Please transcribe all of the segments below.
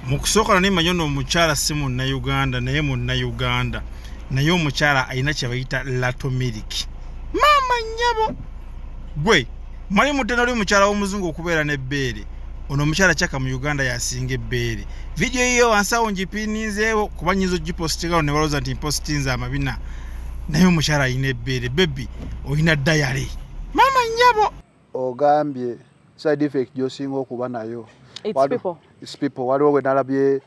mu kusooka ne manyo omukyala si Munnayuganda naye Munnayuganda naye omukyala alina kye bayita lato milk. Maama nnyabo gwe mwali mutenda oli mukyala w'omuzungu okubeera n'ebbeere ono omukyala kyaka mu Uganda yasinga ebbeere. Video yiyo wansawo ngipininzeewo kuba nyinza ogipostingawo ne balooza nti mpostinze amabina naye omukyala alina ebbeere. Bebi olina dayale. Maama nnyabo ogambye side effect gy'osinga okuba nayo. It's people. Waliwo we nalabye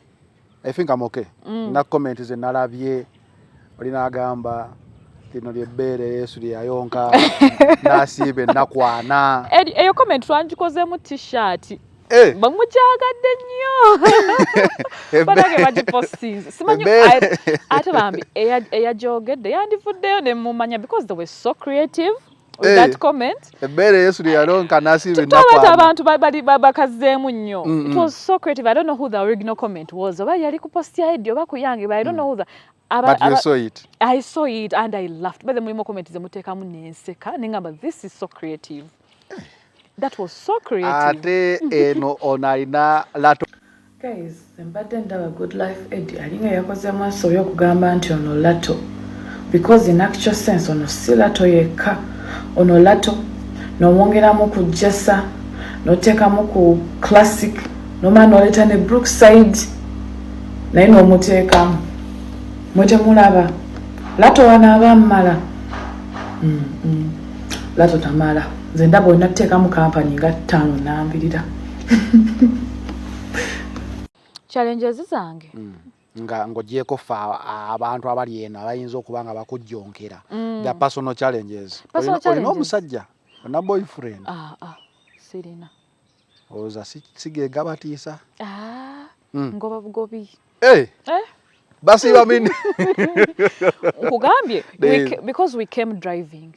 I think I'm okay. Na comment ze nalabye olina agamba lino lyebbeere Yesu lyayonka nasiibe nakwana. Eyo comment twangikozemu t-shirt. Bamujjagadde nnyo. Banage bagipostinze. Simanyi ate bambi eyajogedde yandivuddeyo ne mumanya because they were so creative. With that comment. Ebbeere Yesu lyayonka nasiibe nakwana. Abantu babakazeemu nnyo. It was so creative. I don't know who the original comment was. Oba yali ku post ya Eddie oba ku yange, but I don't know who the But you saw it. I saw it and I laughed. But the mulimu comment ze muteekamu nenseka nengamba this is so creative. That was so creative. Ate eno onalina lato. Guys, mbadde ndaba Good Life Eddie alinga yakozeemu ensobi okugamba nti ono lato. Because in actual sense ono si lato yekka. Ono lato n'omwongeramu ku jessa n'oteekamu ku classic n'omala n'oleeta ne Brookside naye n'omuteekamu. Mwetemulaba lato wanaaba mmala. Lato tamala. Nze ndaba olina kuteekamu kampani nga 5 n'ambirira. Challenges zange. Nga ngogyeko fa abantu abali eno abayinza okuba nga bakujjonkera. The personal challenges. Olina omusajja na boyfriend. Sirina. Oza sige gabatiisa. Ngoba bugobi. Basi bamini. Kugambye because we came driving.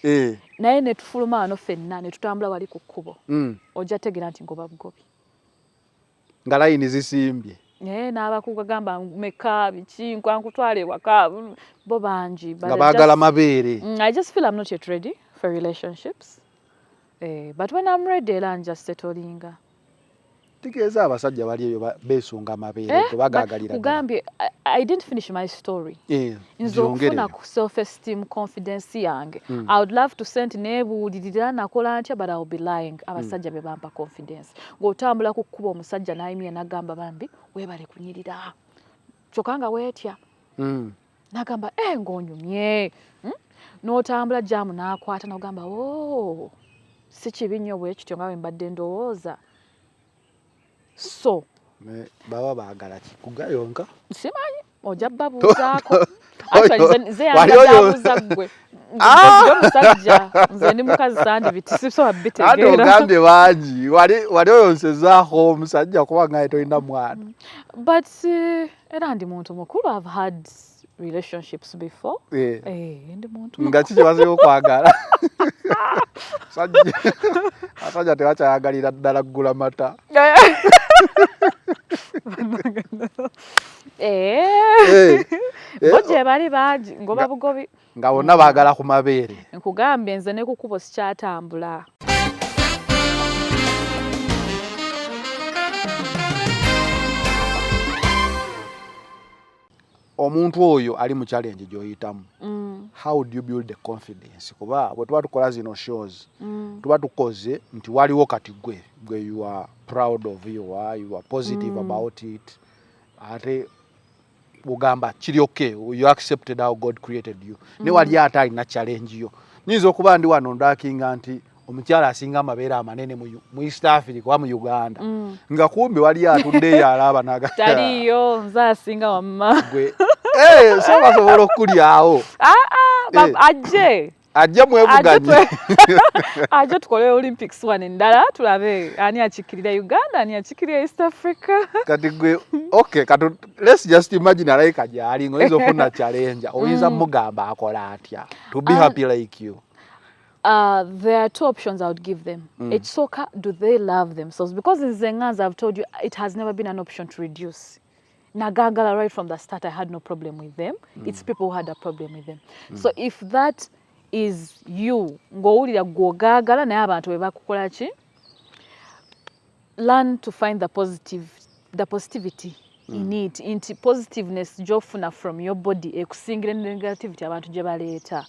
Naye ne tufuluma ano fenna ne tutambula wali ku kkubo. Ojja tegera nti ngoba bugobi. Nga layini zisimbye. N'abakugamba meka biki nkwankutwale waka bo bangi. Nga baagala mabeere. I just feel I'm not yet ready for relationships. But when I'm ready, I'm just settling. Tigeza abasajja bali eyo besunga mabeere tebagagalira. Kugambye I didn't finish my story. Nzofuna ku self esteem confidence yange. I would love to send nebuulirira nakola ntya but I will be lying. Abasajja be bampa confidence. Ng'otambula ku kkuba omusajja n'ayimye n'agamba bambi weebale kunyirira. Kyokanga weetya. N'agamba ng'onyumye. N'otambula jamu n'akwata n'ogamba si kibi nnyo bwe kityo nga bwe mbadde ndowooza. So baba baagala kikugayonka simanyi ojja babuuzaako actually ze yandabuuza gwe nze musajja nze ndi mukazi sandi biti so abitegeera ate ogambye bangi wali oyonsezaako omusajja kuba nga tolina mwana but era ndi muntu mukulu. I've had relationships before. Ndi muntu nga kiki baze okwagala asajja tewakyayagalira ddala ggula mata. Bojje bali baagi ngoba bugobi nga bonna baagala ku mabeere. Nkugambye nze ne ku kkubo sikyatambula. Omuntu oyo ali mu challenge gy'oyitamu. How do you build the confidence? Kuba bwe tuba tukola zino shows tuba tukoze nti waliwo kati gwe you are proud of you are positive about it. Ate ugamba kiri okay, you accepted how God created you. Ne wali ate alina challenge yo. Nyinza okuba ndi wano ndakinga nti omukyala asinga amabeere amanene mu East Africa wa mu Uganda. Nga kumbe wali atudde yalaba naga. Taliyo nze asinga wamma. Gwe so basobola okulyawo. Ajje mwevuganye. Ajje tukole Olympics one endala tulabe ani akikirira Uganda ani akikirira East Africa. Kati gwe okay kati let's just imagine like ajali ngoizo funa challenge. Oyinza mugamba akola atya to be happy like you. There are two options I would give them. It's soka, do they love themselves? Because in Zengas, I've told you, it has never been an option to reduce. Nagagala, right from the start, I had no problem with them. It's people who had a problem with them. So if that is you, gagala na abantu bebakukola ki, learn to find the positivity in it into positiveness jofuna from your body ekusingira negativity abantu gye baleeta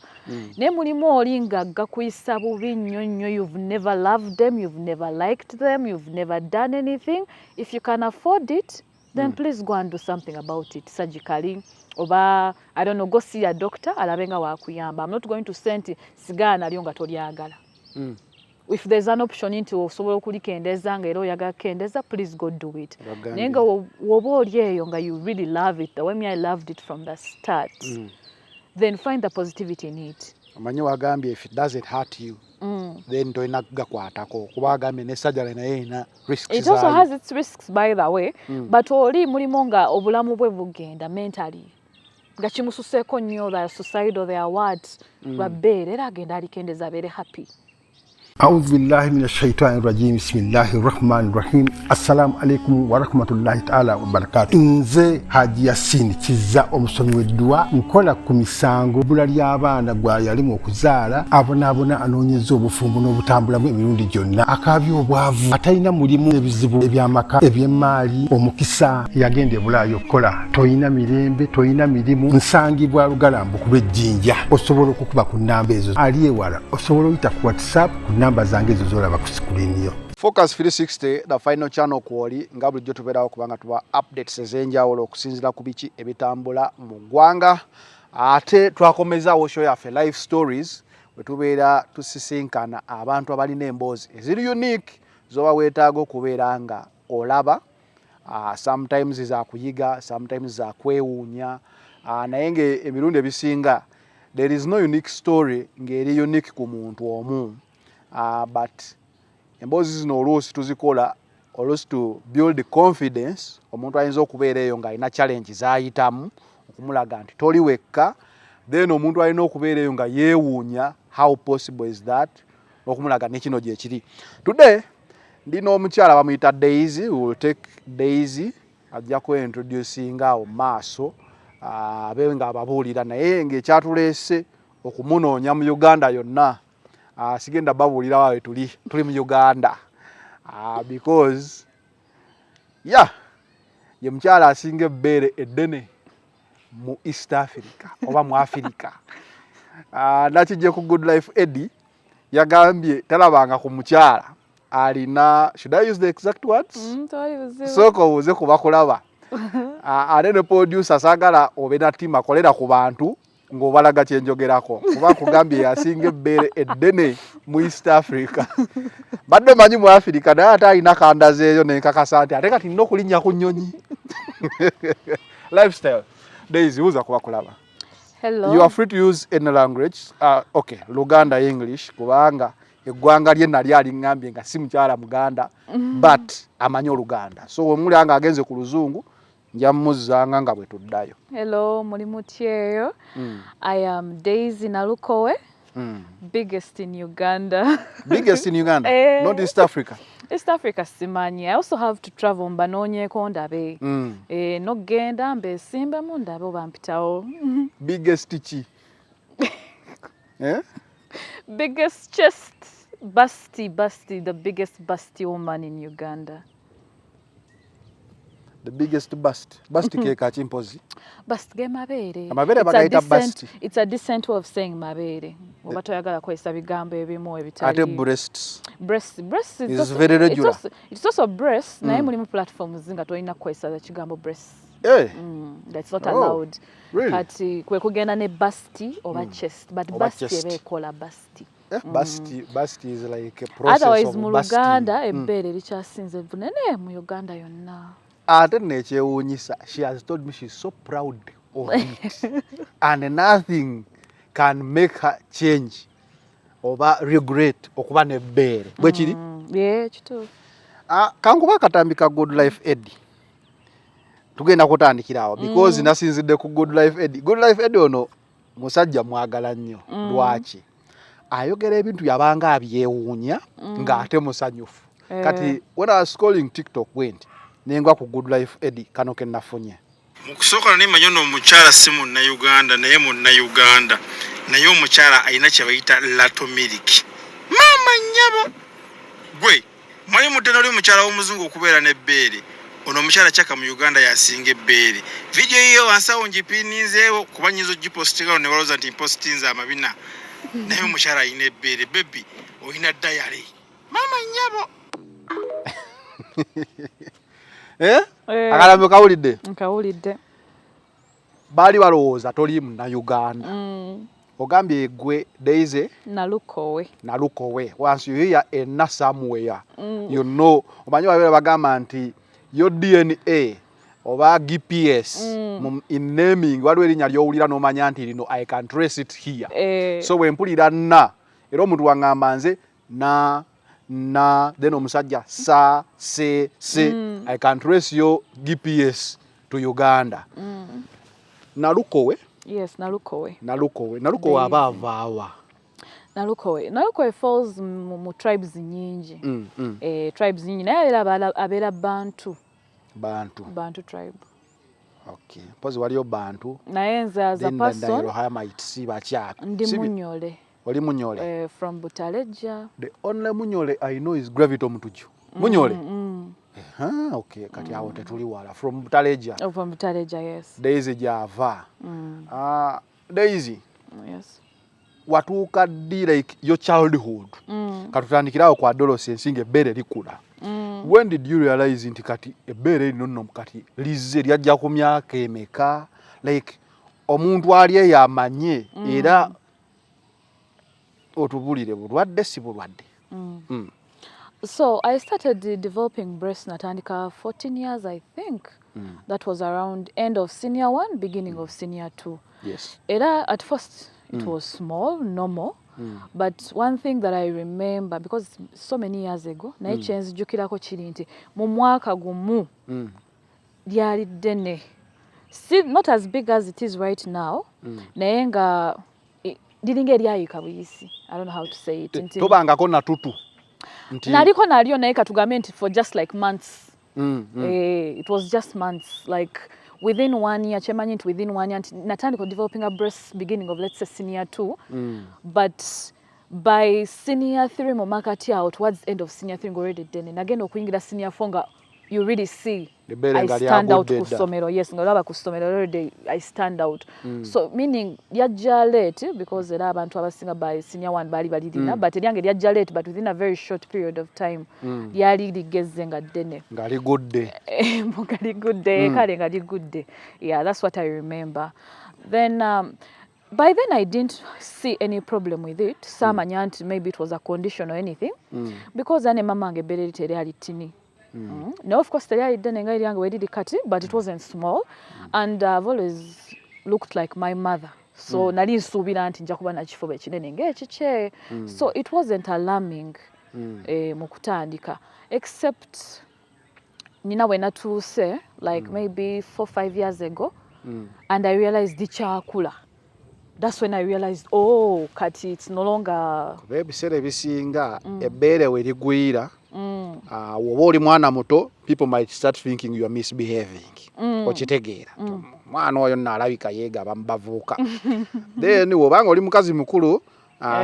ne mulimu oli ngagga kuyisa bubi nnyo you've never loved them, you've never liked them, you've never done anything. If you can afford it, then please go and do something about it surgically. Oba I don't know, go see a doctor alabenga wakuyamba. I'm not going to send sigara nalyo nga tolyagala. If there's an option into osobola okulikendeza nga era oyagala kendeza, please go do it. Nenga woba oli eyo nga you really love it the way me I loved it from the start, then find the positivity in it. Amanyi wagambye if it doesn't hurt you, then toyina kugakwatako kuba agambye ne surgery naye ina risks. It also has its risks by the way, but oli mulimu nga obulamu bwe bugenda mentally nga kimususeeko nnyo the suicidal their words lwabbeere era agenda alikendeza abeere happy. أعوذ بالله من الشيطان الرجيم بسم الله الرحمن الرحيم السلام عليكم ورحمة الله تعالى وبركاته. Nze Haji Yasin Kiza omusomi w'eddua nkola ku misango bula ly'abaana gwa yalimu okuzaala abonaabona anoonyeza obufumbo n'obutambulamu emirundi gyonna akaabya obwavu atalina mulimu ebizibu eby'amaka eby'emmaali omukisa yagenda ebulaayo okukola toyina mirembe toyina mirimu nsangibwa lugalambu ku lw'ejjinja osobola okukuba ku nnamba ezo ali ewala osobola oyita ku WhatsApp namba zange ezo zolaba ku screen yo. Focus 360 the final channel kwoli nga bulijjo tubeerawo kubanga tuba updates ez'enjawulo okusinziira ku biki ebitambula mu ggwanga. Ate twakomezaawo show yaffe life stories we tubeera tusisinkana abantu abalina emboozi eziri unique zoba weetaaga okubeera nga olaba. Sometimes za kuyiga, sometimes za kwewuunya, naye ng'emirundi ebisinga there is no unique story ng'eri unique ku muntu omu. But emboozi zino oluusi tuzikola oluusi to build confidence. Omuntu ayinza okubeera eyo ng'alina challenge z'ayitamu okumulaga nti toli wekka, then omuntu alina okubeera eyo nga yeewuunya how possible is that okumulaga ne kino gye kiri. Today ndina omukyala bamuyita Daisy. We will take Daisy ajja kweintroducinga awo maaso abe nga ababuulira naye ng'ekyatuleese okumunoonya mu Uganda yonna. Sigenda babuulira wawe tuli mu Uganda because ye mukyala asinga ebbeere eddene mu East Africa oba mu Africa. Nakijje ku Good Life Eddie yagambye talabanga ku mukyala alina, should I use the exact words? Soko buze kuba kulaba. Ate ne producer sagala obe na team akolera ku bantu ng'obalaga kyenjogerako kuba kugambye yasinga ebbeere eddene mu East Africa. Badde manyi mu Africa naye ate alina kandazeeyo nenkakasa nti ate kati nina okulinnya ku nnyonyi. Lifestyle. Daisy, uza kuba kulaba. Hello. You are free to use any language. Okay, Luganda English kubanga eggwanga lye nali aliŋŋambye nga si mukyala Muganda but amanyi Oluganda. So omulanga agenze ku Luzungu nja mmuzzanga nga bwe tuddayo. Hello, muli mutyeyo. I am Daisy Nalukowe, biggest in Uganda. Biggest in Uganda? Not East Africa? East Africa simanyi. I also have to travel mbanoonyeeko ndabe. Nogenda mbeesimbemu ndabe oba mpitawo. Biggest chi? Biggest chest, Basti, the biggest busty woman in Uganda. The biggest bust. Bust ke kachimpozi. Bust ge mabere. Amabere bagayita bust. It's a decent way of saying mabere. Oba toyagala kwesa bigambo ebimu ebitali. Ate breasts. Breast is also, very regular. It's also breast. Naye mulimu platforms zinga toyina kwesa kigambo breast. That's not allowed. Really? Kati kwe kugenda ne busty oba chest, but busty ebe kola busty. Busty is like a process. Otherwise mu Luganda ebbere likyasinze bunene mu Uganda yonna. Ate nekyewuunyisa, she has told me she's so proud of it and nothing can make her change oba regret okuba nebbeere bwe kiri. Kituufu. Kankuba akatambika Good Life Eddie tugenda kutandikira awo because nasinzidde ku Good Life Eddie. Good Life Eddie ono musajja mwagala nnyo. Lwaki? Ayogera ebintu yabanga abyewuunya ng'ate musanyufu. Kati when I was scrolling TikTok went nengwa ku Good Life Eddie kano ke nafunye. Mu kusooka ne manyo n'omukyala si Munnayuganda naye Munnayuganda naye omukyala alina kye bayita latomiliki. Maama nnyabo gwe mwali muddene oli mukyala w'omuzungu okubeera n'ebbeere ono omukyala Chaka mu Uganda yasinga ebbeere. Video hiyo wansawo njipininzeewo kuba nyizo gipostinga ne walooza nti mpostinze amabina. Naye omukyala alina ebbeere. Baby olina diary. Mama nnyabo. Akalambe kawulidde? Nkawulidde. Baali balowooza toli Munnayuganda. Ogambye gwe Daisy Nalukowe. Once you hear a na somewhere, you know. Omanyi babeera bagamba nti your DNA oba GPS in naming waliwo erinnya ly'owulira n'omanya nti lino I can trace it here. So bwempulira na era omuntu wangamba nze na then omusajja sa se I can trace your GPS to Uganda. Nalukowe. Yes, Nalukowe abavaawa. Nalukowe falls mu tribes nyingi. Tribes nyingi naye abeera Bantu tribe. Okay. Pozi waliyo Bantu. Naye nze as a person ndi Munyole. Wali Munyole? From Butaleja. The only Munyole I know is Gravito Mutuju. Munyole? Okay. Kati awo tetuli wala. From Butaleja? From Butaleja, yes. Daisy Java. Daisy? Yes. Watuuka ddi like your childhood? Katutandikirawo kwa adolescence ebbeere likula. When did you realize nti kati ebbeere lino nno kati lizze lyajja ku myaka emeka? Like omuntu ali eyamanye era otubulire bulwadde si bulwadde. So I started developing breast natandika 14 years, I think. That was around end of senior 1, beginning of senior 2. Yes. Era at first it was small, normal. But one thing that I remember, because so many years ago, naye kyenzijukirako kiri nti mu mwaka gumu lyali ddene. Still not as big as it is right now. Naye nga liringa eryayika buyisi. I don't know how to say it. Tobangako natutu. Naliko nalyo naye katugambe nti for just like months. It was just months, like within 1 year, chemanyi nti within 1 year, natandika developing a breast beginning of, let's say, senior 2. But by senior 3, mumakati awo towards the end of senior 3, already done. Again, okuyingira senior 4, you really see I stand out ku ssomero. Yes, nga olaba ku ssomero already I stand out. So meaning lyajja late, because era abantu abasinga by senior 1 bali balirina, but eryange lyajja late, but within a very short period of time lyali ligezze nga ddene. Nga ligudde. Nga ligudde, kale nga ligudde. Yeah, that's what I remember. Then by then I didn't see any problem with it. Samanya nti maybe it was a condition or anything, because ane mama wange ebbeere teryali ttini. No, of course, I didn't know kati, but it wasn't small, and I've always looked like my mother. So nali nsubira nti nja kuba na kifuba ekinene ng'ekikye. So it wasn't alarming mu kutandika, except nina we natuuse like maybe 4-5 years ago, and I realized dikyakula. That's when I realized, oh, kati it's no longer. Ebiseera ebisinga ebbeere we ligwira. Woba oli mwana muto, people might start thinking you are misbehaving. Okitegeera. Mwana oyo nno alabika yeegaba mu bavuuka. Then wobanga oli mukazi mukulu,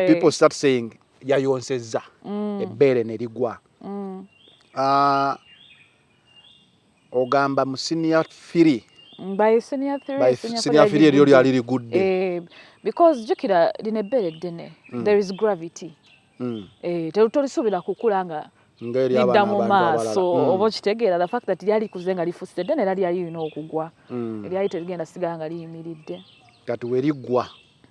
people start saying yayonsezza. Ebbeere ne ligwa. Ogamba mu senior 3. By senior 3 eryo lyali ligudde. Because jukira lino ebbeere ddene. There is gravity. Tolisuubira kukula nga lidda mu maaso oba okitegeera, the fact that lyali kuze nga lifusse ddene era lyali lirina okugwa. Eryali terigenda sigala nga liyimiridde. Kati we liggwa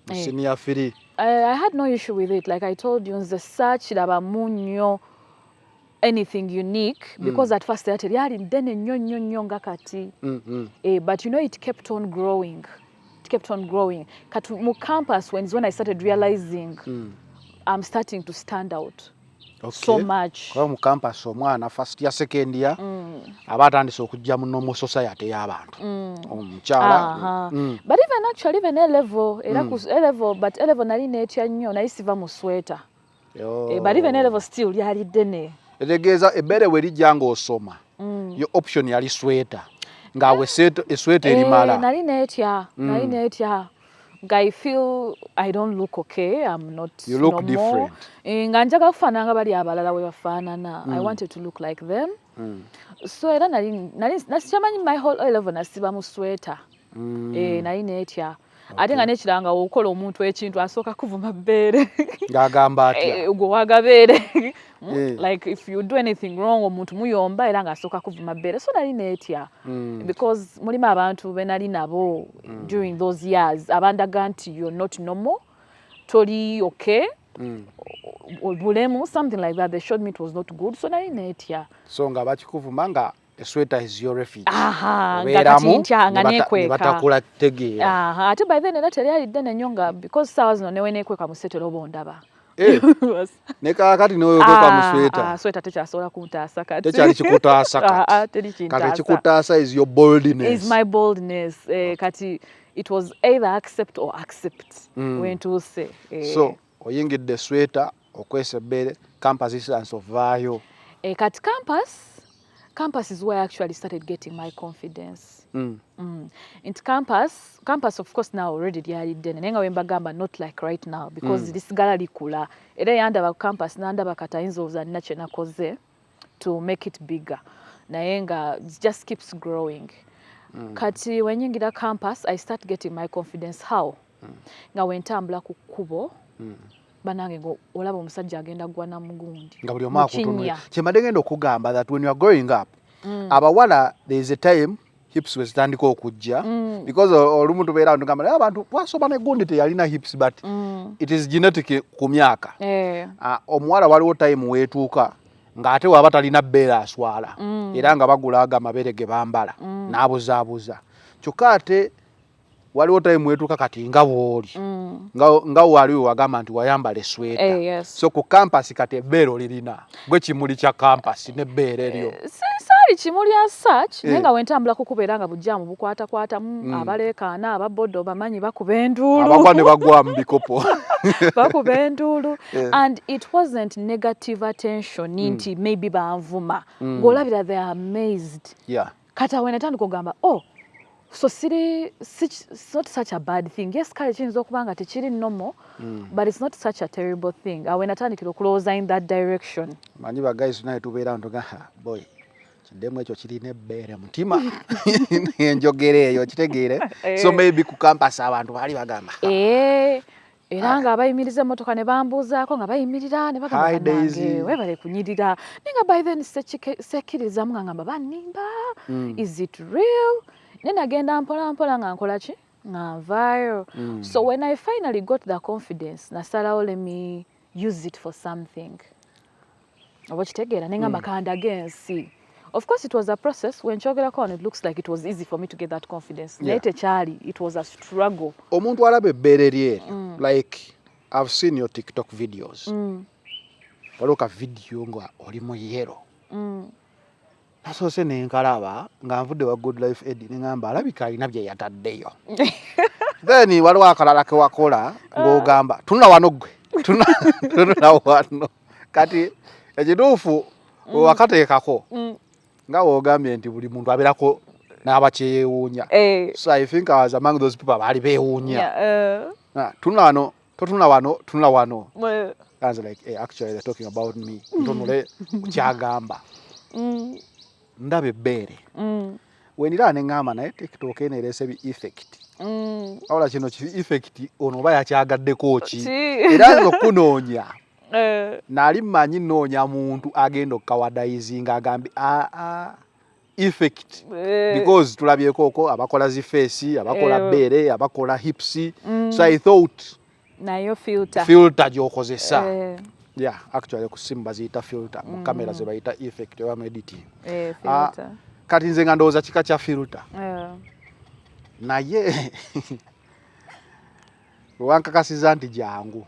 mu senior 3. I had no issue with it. Like I told you, nze saakirabamu nnyo anything unique, because at first teryali ddene nnyo nga kati. But you know, it kept on growing. It kept on growing. Kati mu campus, when I started realizing I'm starting to stand out. So much. Kwa mu campus omwana first year second year aba atandise okujja mu normal society y'abantu. Omukyala. But even A level, era ku A level, but A level nali netya nnyo naye siva mu sweater. But even A level still lyali ddene. Etegeeza ebbeere we lijja ng'osoma. Your option yali sweater. Ngaawe esweater erimala. Nali netya. I feel I don't look okay. I'm not. You look normal. Different. Nga njagala kufaanana nga bali abalala we bafaanana. I wanted to look like them. So era nali nasichamanyi my whole level nasiba mu sweater. Nali netya. Ate nga nekiranga okola omuntu ekintu asooka kuvuma bbeere. Ngagamba atya. Gwe wagabeere. Like if you do anything wrong omuntu muyomba era nga asooka kuvuma bbeere. So nali netya. Because mulimu abantu be nali nabo during those years abandaga nti you're not normal. Toli okay. Bulemu, something like that. They showed me it was not good. So nali netya. So nga bakikuvuma nga a sweater is your refuge. Ngakati ntya nga nekweka. Batakula tegeera. Ate by then era teri alidde nenyonga because sawa zino newe nekweka mu setero bondaba. Nekakati newe okweka mu sweater. Sweater tekyasobola kuntaasa kati. Tekyali kikutaasa kati. Kati ekikutaasa is your boldness. Is my boldness. Kati it was either accept or accept. Wentuuse. So oyingidde sweater okwesa ebbeere campus distance ovaayo. Kati campus is where I actually started getting my confidence. Into campus of course now already lyalidde naye nga wembagamba not like right now because lisigala likula era yandaba campus nandaba katayinza obuza nina kye nakoze to make it bigger naye nga it just keeps growing. Kati wenyingira campus I start getting my confidence how nga wentambula ku kkubo banange ngo olaba omusajja agenda gwa na mugundi nga buli omwaka kutunula kyemade ngenda okugamba that when you are growing up abawala there is a time hips wezitandika okujja because olumu tubeera ntugamba abantu bwasoba ne gundi teyalina hips but it is genetic ku myaka omuwala waliwo time weetuuka ng'ate waba talina bbeere aswala era nga bagulaaga amabere ge bambala n'abuzaabuza kyokka ate waliwo time wetuka kati nga bwoli nga wali wagamba nti wayambala esweta so ku campus kati ebbeero lirina gwe kimuli kya campus n'ebbeere eryo sali kimuli as such nenga wentambula kukubeera nga bujjamu bukwata abaleekaana ababoddo bamanyi bakuba enduulu abagwa ne bagwa mu bikopo bakuba enduulu and it wasn't negative attention nti maybe banvuma ng'olabira they are amazed kata wenatandika ogamba so it's not such a bad thing. Yes, kale kiyinza okuba nga tekiri normal, but it's not such a terrible thing. Wenatandikira okulowooza in that direction. Manyi ba guys naye tubeera ntoga boy kiddemu ekyo kirina ebbeere mutima enjogera eyo kitegeere so maybe ku campus abantu baali bagamba era nga bayimiriza emmotoka ne bambuuzaako nga bayimirira ne bagamba nange webale kunyirira nenga by then sekkirizamu nga ngamba bannimba is it real nenagenda mpola nga nkola ki nga nvaayo so when I finally got the confidence nasalawo let me use it for something oba kitegeera nengamba kandage ensi. Of course it was a process when kyogerako and it looks like it was easy for me to get that confidence naye tekyali it was a struggle. Omuntu alaba ebbeere lyeri like I've seen your TikTok videos waliwo ka video nga oli mu yero nasoose nenkalaba nga nvudde wa Good Life Ed nengamba alabika alina bye yataddeyo then waliwo akalala ke wakola ng'ogamba tunula wano gwe tunula wano kati ekituufu wakateekako nga wogambye nti buli muntu abeerako n'abakyewuunya so I think I was among those people abaali beewuunya tunula wano totunula wano tunula wano I was like actually they're talking about me ntunule kyagamba ndaba ebbeere wenira neŋŋamba naye TikTok eno ereese bi effect awula kino ki effect ono oba yakyagaddeko ki era nze okunoonya nali mmanyi nnoonya muntu agenda okukawadayizinga agambye effect because tulabyeko okwo abakola zifeesi abakola bbeere abakola hips so I thought nayo filter gy'okozesa actually ku simu baziyita filter mu kamera ze bayita effect oba editing kati nze nga ndowooza kika kya filter naye wankakasiza nti jangu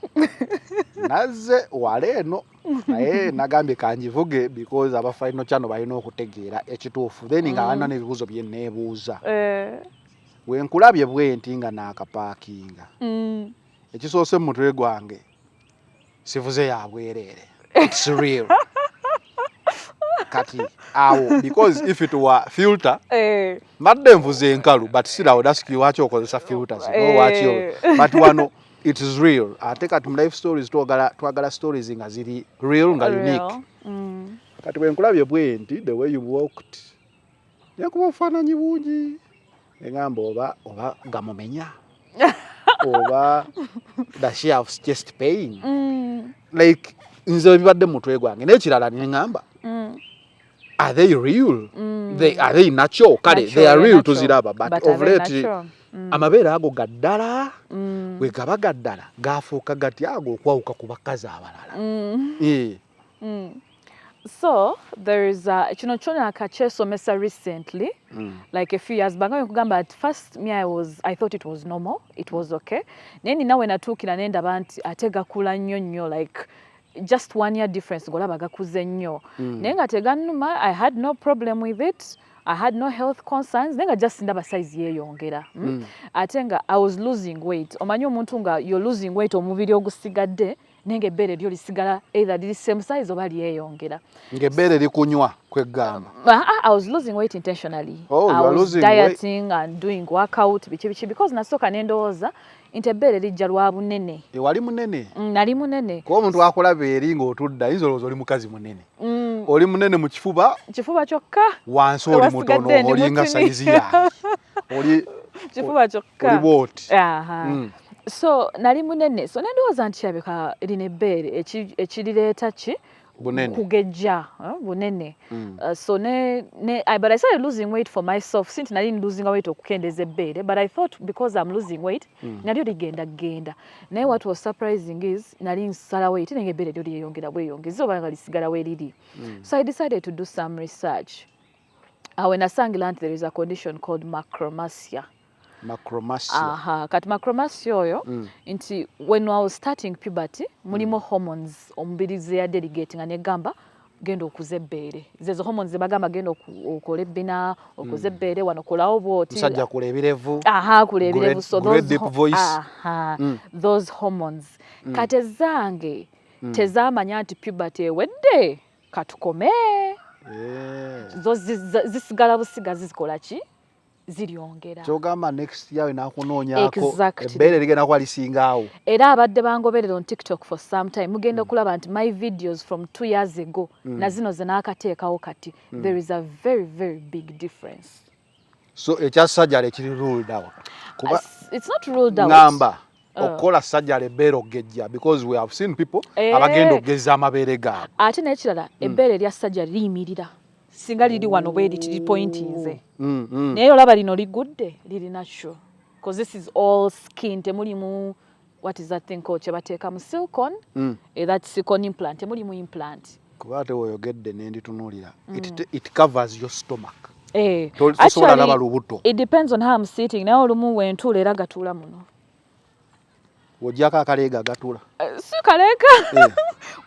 nazze waleeno naye nagambye kanjivuge because aba Final Channel balina okutegeera ekituufu then nga balina n'ebibuuzo bye neebuuza wenkulabye bwenti nga naakapaakinga ekisoose mu mutwe gwange sivuze ya bwereere it's real kati awo because if it were filter madde nvuze enkalu but still I would ask you lwaki okozesa filters lwaki but wano it is real ate kati mu life stories twagala stories nga ziri real nga unique kati bwe nkulabye bwenti the way you walked yakuba ofaananyi bungi engamba oba gamumenya oba does she have chest pain like nze bibadde mu mutwe gwange n'ekirala neŋŋamba are they real are they natural kale they are real tuziraba but of late amabeere ago gaddala we gaba gaddala gafuuka gati ago okwawuka ku bakazi abalala So there is kino kyona akakyesomesa recently like a few years back nkugamba at first I thought it was normal, it was okay, naye nina we natuukira nendaba nti ate gakula nnyo like just 1 year difference ngolaba gakuze nnyo naye nga tegannuma I had no problem with it, I had no health concerns naye nga just ndaba size yeeyongera ate nga I was losing weight. Omanyi omuntu nga you're losing weight omubiri ogusigadde nenge ebbeere lyo lisigala either liri same size oba lyeyongera ng'ebbeere likunywa kweggamba. I was losing weight intentionally. Oh, I was dieting weight and doing workout biki because nasooka nendowooza nti ebbeere lijja lwa bunene. Wali munene? Nali munene. Kuba omuntu akulaba eri ng'otudda ayinza olowooza oli mukazi munene. Oli munene mu kifuba kyokka wansi oli mutono olinga sayizi yange oli kifuba kyokka oli bwoti. So nali munene so nendowooza nti kyabika lina ebbeere ekirireeta ki bunene kugejja bunene so but I started losing weight for myself since nali losing weight okukendeeza ebbeere but I thought because I'm losing weight nalyo ligenda naye what was surprising is nali nsala weight nenge ebbeere lyo lyeyongera bweyongezi oba nga lisigala we liri so I decided to do some research when nasangira nti there is a condition called macromasia. Kati macromasia oyo nti when I was starting puberty mulimu hormones omubiri ze delegating anegamba genda okuza ebbeere zezo hormones bagamba genda okola ebbina okuza ebbeere wano kolawo bwoti musajja kulebirevu kulebirevu so those hormones kati zange tezamanya nti puberty ewedde katukome zo zisigala busiga zikola ki ziryongera kyogamba next year nakunoonyaako ebbeere ligenda kuba lisingaawo era abadde bangoberera on TikTok for some time mugenda okulaba nti my videos from 2 years ago na zino ze naakateekawo kati there is a very very big difference. So ekya sajjala ekiri ruled out kuba it's not ruled out ngamba okukola sajjala ebbeere ogejja because we have seen people abagenda okugeza amabeere gaabwe ate n'ekirala ebbeere erya sajjala liyimirira singa liri wano bwe liri pointinze naye olaba lino ligudde liri natural because this is all skin temulimu what is that thing called kye bateekamu silicone that silicone implant temulimu implant kuba ate woyogedde n'enditunuulira it covers your stomach tosobola laba lubuto it depends on how I'm sitting naye olumu wentuula era gatuula muno wojjako akaleega gatula si kaleega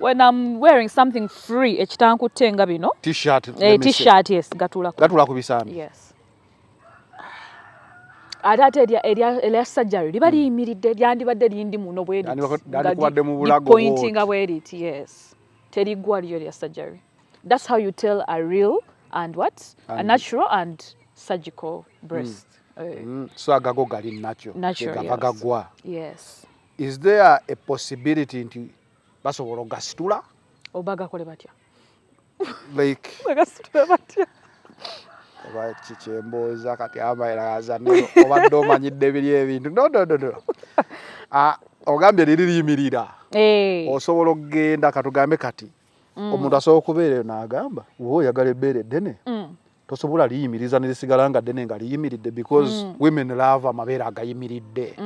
when I'm wearing something free ekitankutte nga bino t-shirt yes gatula ku bisambi yes ate erya surgery liba liyimiridde lyandibadde lindi muno pointing bwe liti yes terigwa lyo lya surgery. That's how you tell a real and what a natural and surgical breast. So agago gali natural gagagwa. Yes. Is there a possibility nti basobola ogasitula obaga kole batya like bagasitula batya oba kikyembooza kati amayiraza obadde omanyidde biri ebintu no ogambye liri liyimirira osobola okugenda katugambe kati omuntu asobola okubeera n'agamba wowe oyagala ebbeere eddene tosobola liyimiriza nelisigala nga ddene nga liyimiridde because women love amabeere agayimiridde.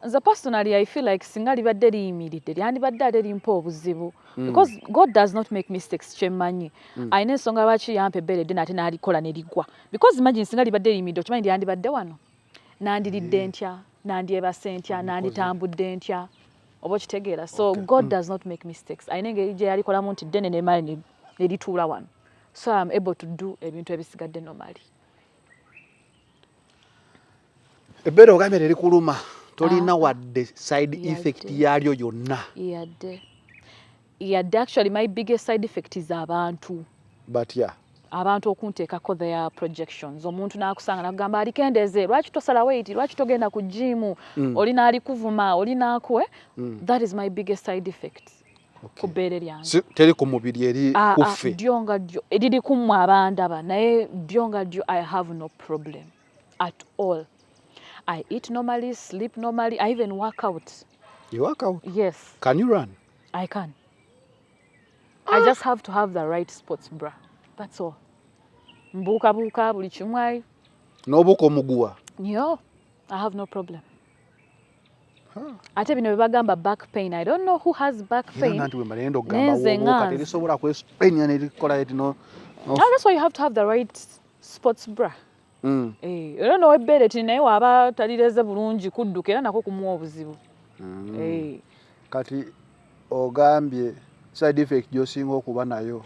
Nze personally I feel like singa libadde liyimiridde lyandibadde ate limpa obuzibu because God does not make mistakes kyemmanyi ayina ensonga lwaki yampa ebbeere eddene ate n'alikola ne ligwa because imagine singa libadde liyimiridde okimanyi lyandibadde wano nandiridde ntya nandyebase ntya nanditambudde ntya oba okitegeera so God does not make mistakes ayina engeri gye yalikolamu nti ddene nemali nelituula wano so I'm able to do ebintu ebisigadde normally. Ebbeere ogambye lerikuluma tolina wadde side effect yalyo yonna yadde actually my biggest side effect is abantu but yeah abantu okunteekako their projections omuntu n'akusanga n'akugamba alikendeeze lwaki tosala weight lwaki togenda ku gym olina alikuvuma olina akwe that is my biggest side effect ku bbeere lyange teri ku mubiri eri kuffe ddyo nga ddyo eriri kummwe abandaba naye ddyo nga ddyo I have no problem at all. I eat normally, sleep normally, I even work out. You work out? Yes. Can you run? I can. I just have to have the right sports bra. That's all. Mbuuka buli kimwe. N'obuuka omuguwa? Yo, I have no problem. Ate bino bebagamba back pain. I don't know who has back pain. That's why you have to have the right sports bra. Era n'owebbeere ti naye waaba talireze bulungi kudduka era nako kumuwa obuzibu. Kati ogambye side effect gy'osinga okuba nayo.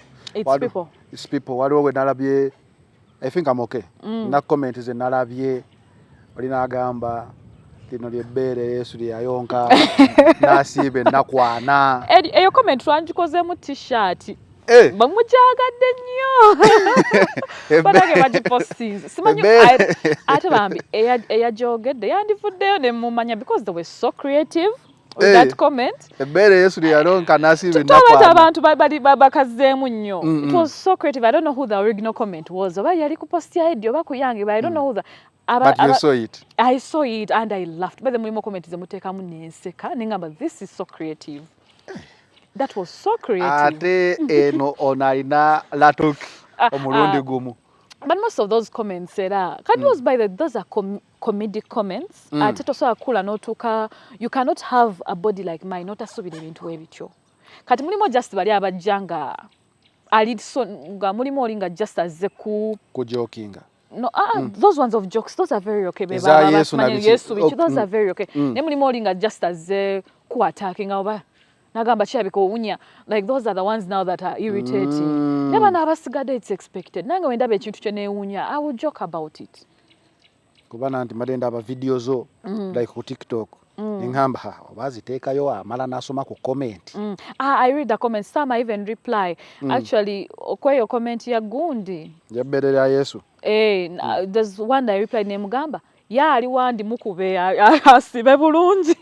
It's people. Waliwo gwe nalabye, I think I'm okay. Na comment ze nalabye olina agamba lino lyebbeere Yesu lyayonka nasiibe nakwana. Eyo comment twangikozemu t-shirt. Bamujjagadde nnyo. Banange bagipostinze. Simanyi ate bambi eyajogedde yandivuddeyo ne mumanya because they were so creative with that comment. Ebbeere Yesu lyayonka nasiibe nakwana. Abantu bakazeemu nnyo. It was so creative. I don't know who the original comment was. Oba yali ku post ya Eddie oba ku yange, but I don't know who the But you saw it. I saw it and I laughed. But the mulimu comment zemuteekamu nenseka nengamba this is so creative. That was so creative. Ate eno onalina latoki omulundi gumu. But most of those comments said, those are comedic comments. Ate tosobola kula n'otuuka, you cannot have a body like mine n'otasuubira ebintu ebityo. Kati mulimu just bali abajja nga nga mulimu oli nga just azze kujokinga. No, those ones of jokes, those are very okay. Those are very okay. Ne mulimu oli nga just azze ku attacking oba nagamba kirabika owunya, like those are the ones now that are irritating. Never n'abasigadde it's expected. Nange wendaba ekintu kye neewunya, I will joke about it. Kubana nti madenda aba videos zo like ku TikTok. Ngamba baziteekayo amala nasoma ku comment. I read the comments. Some I even reply. Actually, okweyo comment ya gundi. Yabbeere ya Yesu. There's one I replied ne mugamba. Ya ali wandi mukube asibe bulungi.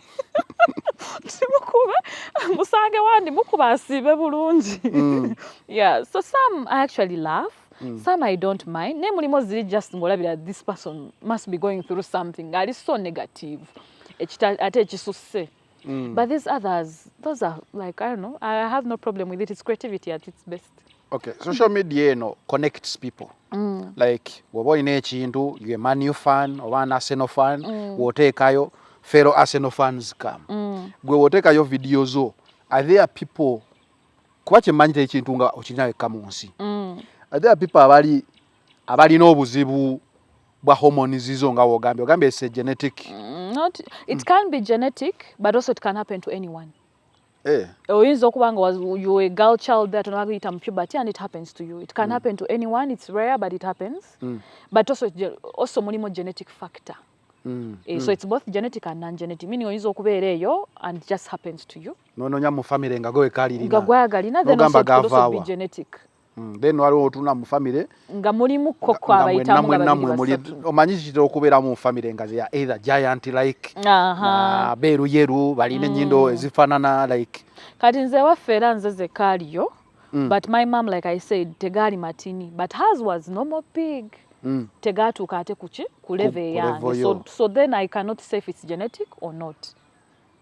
Musange wandi mukuba asibe bulungi. Yeah, so some I actually laugh. Some I don't mind. Ne mulimo ziri just ngolabira this person must be going through something. Ali so negative. Ate ekisusse. But these others, those are like, I don't know, I have no problem with it. It's creativity at its best. Okay, social media connects people. Like, woba olina ekintu, you a Man U fan or an Arsenal fan, woteekayo fellow Arsenal fans come. Gwe woteekayo videos zo, are there people, kuba kyemmanyita ekintu nga okirina wekka mu nsi. Are there people abalina obuzibu bwa hormones zo nga wogambye it's a genetic? It can be genetic, but also it can happen to anyone. Oyinza okuba nga you're a girl child that onabiyita mu puberty and it happens to you. It can happen to anyone. It's rare, but it happens. But also mulimu genetic factor. So it's both genetic and non-genetic. Meaning oyinza okubeera eyo and it just happens to you. Nononya mu family nga gwe kalirina. Nga gwagalina, then also it could also be genetic. Then waliwo otuna mu family nga mulimu koko abayitamu omanyi kitera okubeera mu family nga ya either giant like beeru yeru balina ennyindo ezifaanana like kati nze waffe era nze ze kaaliyo but my mom like I said tegaali matini but hers was normal big tegaatuuka ate ku level eyange so then I cannot say if it's genetic or not.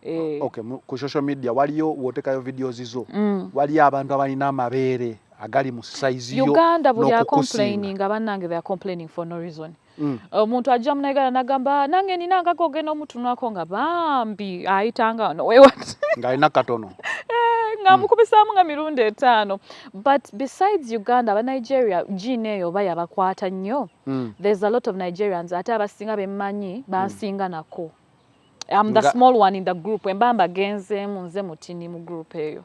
Okay, ku social media waliyo wootekayo videos zo waliyo abantu abalina amabeere agali mu size yo Uganda buli complaining abannange they are complaining for no reason. Omuntu ajja munagala nagamba nange nina ngakogenda omutunwako nga bambi ayitanga no wewat nga alina katono nga mukubisaamu nga mirundi 5 but besides Uganda aba Nigeria gene eyo bayabakwata nnyo. There's a lot of Nigerians ate abasinga bemmanyi bansinga nako. I'm the small one in the group. Mbamba genze munze mutini mu group eyo.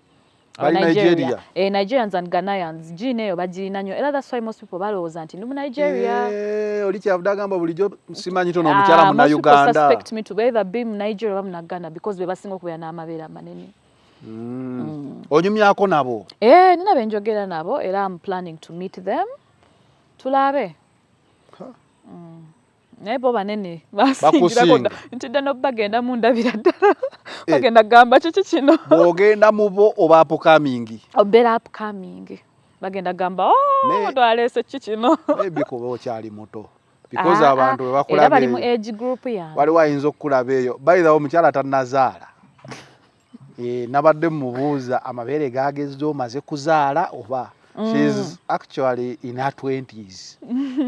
Nigeria. Nigerians and Ghanaians. Gene eyo bagirina nnyo. Era that's why most people balowooza nti ndi mu Nigeria. Oli kyavudagamba bulijjo simanyi tono omukyala mu Uganda. Most people suspect me to either be mu Nigeria or mu Ghana because be basinga okubeera n'amabeere amanene. Onyumyako nabo? Nina benjogera nabo era I'm planning to meet them. Tulabe. naye bo banene basingira ntidda no bagenda mundabira ddala bagenda gamba kiki kino bw'ogenda mu bo oba upcoming obeera upcoming bagenda gamba twaleese kiki kino maybe kuba okyali muto because abantu bwe bakulaba era bali mu age group yange waliwo ayinza okulaba eyo by the way omukyala tannazaala nabadde mubuuza amabeere gagezze omaze kuzaala oba she's actually in her 20s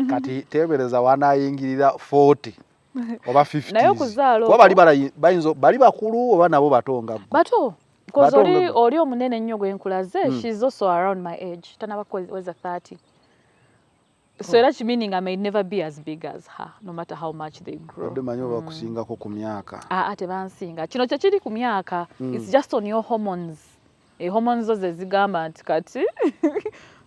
kati tebereza wanayingirira 40 oba 50 naye okuzaala kuba bali bakulu oba nabo batonga bato because oli omunene nnyo gwenkulaze she's also around my age tanaba kweza 30 so that's meaning I may never be as big as her no matter how much they grow manyo bakusingako ku myaka ate bansinga kino kyekiri ku myaka it's just on your hormones hormones zo zezigamba nti kati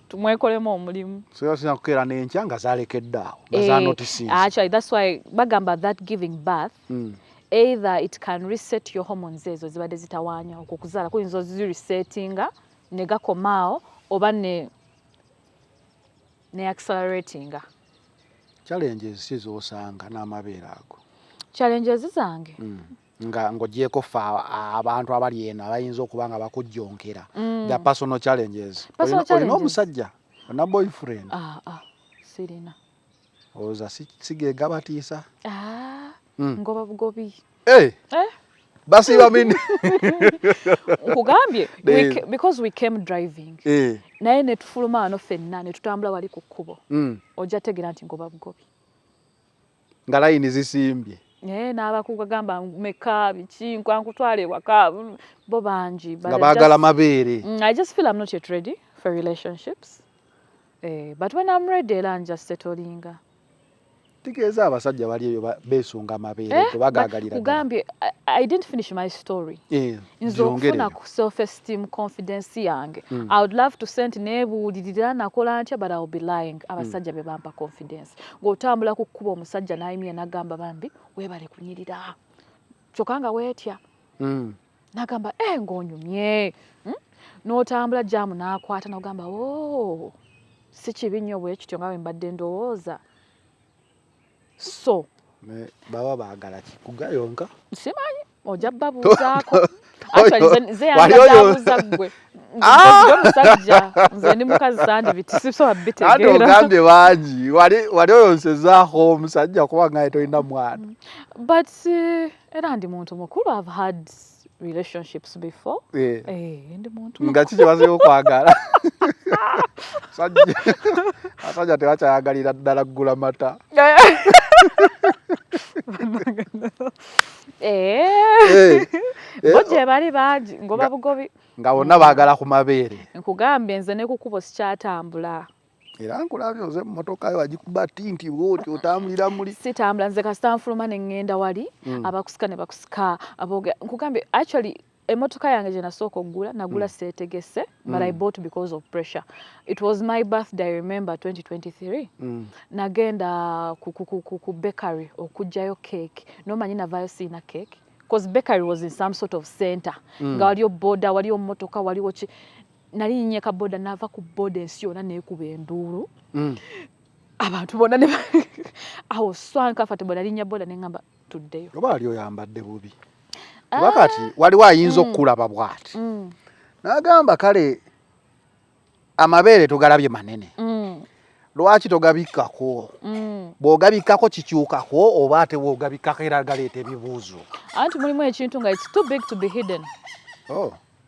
tumwekolemu omulimu so yasina kukeera n'enkya nga zalekedde awo nga zanotisinze actually that's why bagamba that giving birth either it can reset your hormones ezo zibadde zitawaanya okukuzaala kuyinza oziresettinga ne gakomaawo oba ne acceleratinga challenges sizosanga n'amabeere ago challenges zange nga ngogyeko fa abantu abali eno abayinza okuba nga bakujjonkera the personal challenges olina omusajja na boyfriend sirina oza sigega batiisa ngoba bugobi basi bamini kugambye because we came driving naye ne tufuluma wano ffenna ne tutambula wali ku kkubo ojja tegera nti ngoba bugobi nga layini zisimbye n'abakugamba meka biki nkwankutwala ewaka bo bangi nga baagala mabeere I just feel I'm not yet ready for relationships but when I'm ready era nja settlinga Tigeza abasajja bali eyo besunga mabeere tebagagalira kugambye I didn't finish my story nzofuna ku self esteem confidence yange I would love to send nebuulirira nakola ntya but I will be lying abasajja be bampa confidence ng'otambula ku kkuba omusajja n'ayimye n'agamba bambi weebale kunyirira kyokanga weetya n'agamba ng'onyumye n'otambula jamu n'akwata n'ogamba si kibi nnyo bwe kityo nga bwe mbadde ndowooza so baba baagala kikugayonka simanyi ojja babuuzaako ze yangazabuuza gwe omusajja nze ndi mukazi sandi biti sisobola bitegeera ate ogambye bangi wali oyonsezaako omusajja kuba ngaye tolina mwana but era ndi muntu mukulu I've had relationships before ndi muntu nga kiki baze okwagala asajja tewakyayagalira ddala kugula mata bo gye bali bangi ngoba bugobi nga bonna baagala ku mabeere nkugambye nze ne ku kkubo sikyatambula era nkulabye oze mmotoka yo wagikuba tinti bwoti otambulira muli sitambula nze kasita nfuluma ne ŋŋenda wali abakusika ne bakusika nkugambye actually emotoka yange gye nasooka okugula nagula seetegese but I bought because of pressure. It was my birthday, I remember 2023 nagenda ku bakery okugjayo cake nomanyi navayo siina cake because bakery was in some sort of center nga waliyo boda waliyo motoka waliwo ki nali nnyeka boda nava ku boda ensi yonna neekuba enduulu abantu bonna ne I was so uncomfortable nali nnya boda neŋŋamba tuddeyo oba ali oyambadde bubi wakati waliwo ayinza okukulaba bw'ati n'agamba kale amabeere tugalabye manene lwaki togabikkako bw'ogabikkako kikyukako oba ate bw'ogabikkako era galeeta ebibuuzo anti mulimu ekintu nga it's too big to be hidden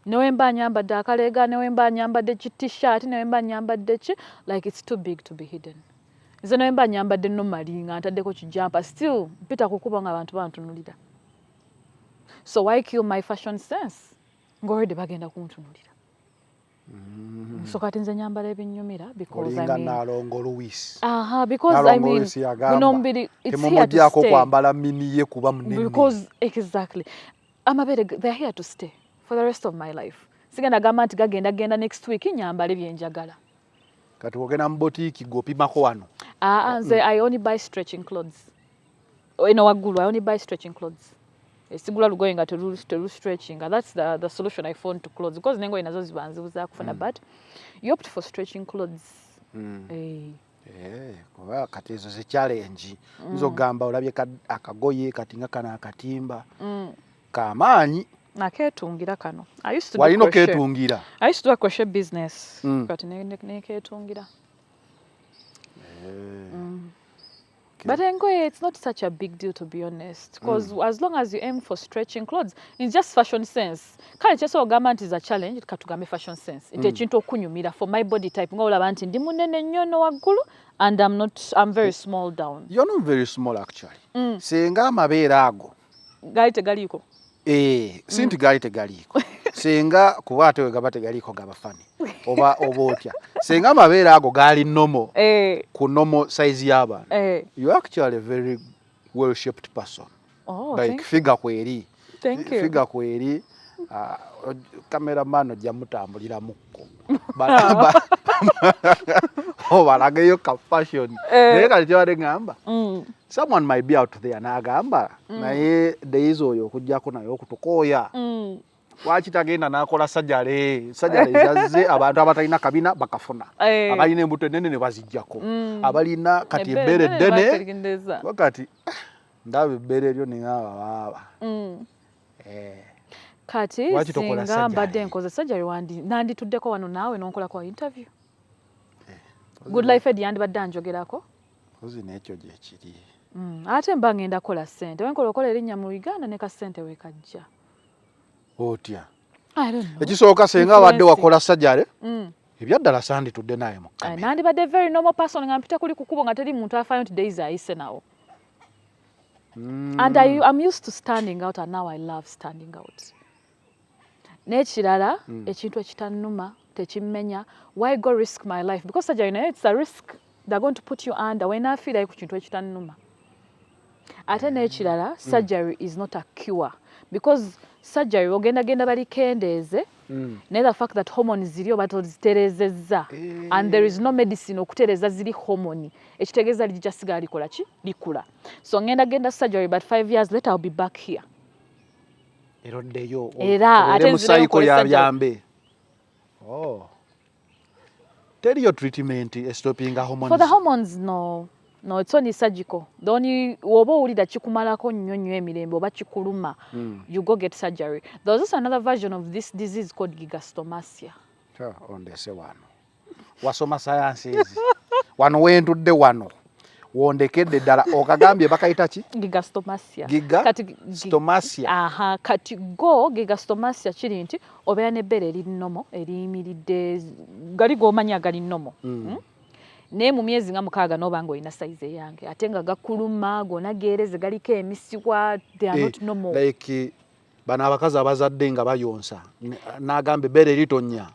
newe mba nyambadde akaleega newe mba nyambadde ki t-shirt newe mba nyambadde ki like it's too big to be hidden nze newe mba nyambadde normally nga ntaddeko kijampa still mpita kukuba nga abantu bantunulira so why kill my fashion sense ng'olwedde bagenda kuntunulira so kati nze nyambala ebinyumira because I mean Nalongo Louis because I mean guno mbiri it's here to stay kwambala mini ye kuba munene because exactly amabeere they're here to stay for the rest of my life sigenda gamba nti gagenda next week nyambala ebyenjagala kati ogenda mu boutique gopimako wano nze I only buy stretching clothes waggulu I only buy stretching clothes sigula lugoye nga telu stretching that's the solution I found to clothes because nengoye nazo zibanzibuza kufuna but you opt for stretching clothes kuba kati ezo ze challenge nzo gamba olabye akagoye kati nga kana akatimba kamaanyi naketungira kano. I used to walino ketungira. I used to do a crochet business kati ne ketungira. But engoye, it's not such a big deal, to be honest, because as long as you aim for stretching clothes, it's just fashion sense. Kale kyese ogamba is a challenge, katugambe fashion sense. Nti ekintu okunyumira for my body type nga olaba nti ndi munene nnyo no waggulu and I'm very small down. You're not very small actually. Senga amabeere ago gali tegaliiko. Sinti gali tegaliiko. Senga kuba ate we gaba tegaliiko gaba fani. Oba otya. Senga amabeere ago gali nomo. Ku nomo size yaba. You're actually a very well shaped person. Oh, like figure kweri. Thank you. Figure kweri. Cameraman ojja mutambulira mukko. Balagayo ka fashion. Naye kali kyewade ngamba. Someone might be out there n'agamba naye days oyo okujjako naye okutukooya. Waki tagenda n'akola sajjale zazze abantu abatalina kabina bakafuna. Abalina embuto ennene ne bazijjako. Abalina kati ebbeere ddene wakati ndaba ebbeere eryo neŋaba kati singa mbadde nkoze sajjale nandituddeko wano naawe n'onkolako interview. Good Life Ed yandibadde anjogerako. Ozi n'ekyo gye kiri. Ate mba ngenda kola ssente. Wenkola okola erinnya mu Uganda ne ka ssente weekajja. Otya. I don't know. Ekisooka senga abadde wakola sajjale. Ebyaddala sanditudde naye mu kamera. Nandibadde very normal person nga mpita kuli kukubo nga teri muntu afaayo nti days ayise nawo. And I'm used to standing out and now I love standing out. N'ekirala ekintu ekitannuma tekimmenya, why go risk my life? Because surgery, it's a risk. They're going to put you under. When I feel like kintu ekitannuma. Ate n'ekirala, surgery is not a cure. Because surgery ogenda balikendeeze, the fact that hormones ziriyo batoziterezezza and there is no medicine okutereza ziri hormone. Ekitegeeza lijjasigala likola ki? Likula. So ngenda surgery but 5 years later I'll be back here. Era ate musayiko yabyambe. Oh. Tell your treatment stopping hormones. For the hormones, no, it's only surgical. The only woba ulida chikumalako nnyo emirembe oba chikuluma, you go get surgery. There's also another version of this disease called gigastomasia. Ondese wano. Wasoma sciences. Wano wendudde wano. Wondekedde ddala okagambye bakayita ki? Gigastomasia. Stomasia. Kati go gigastomasia kiri nti obeera n'ebbeere erinomo eriyimiridde gali g'omanya gali nomo. Naye mu myezi nga 6 n'oba ng'olina size yange ate nga gakuluma gonna geereze galiko emisibwa they are not normal. Like bano abakazi abazadde nga bayonsa n'agamba ebbeere eritonnya.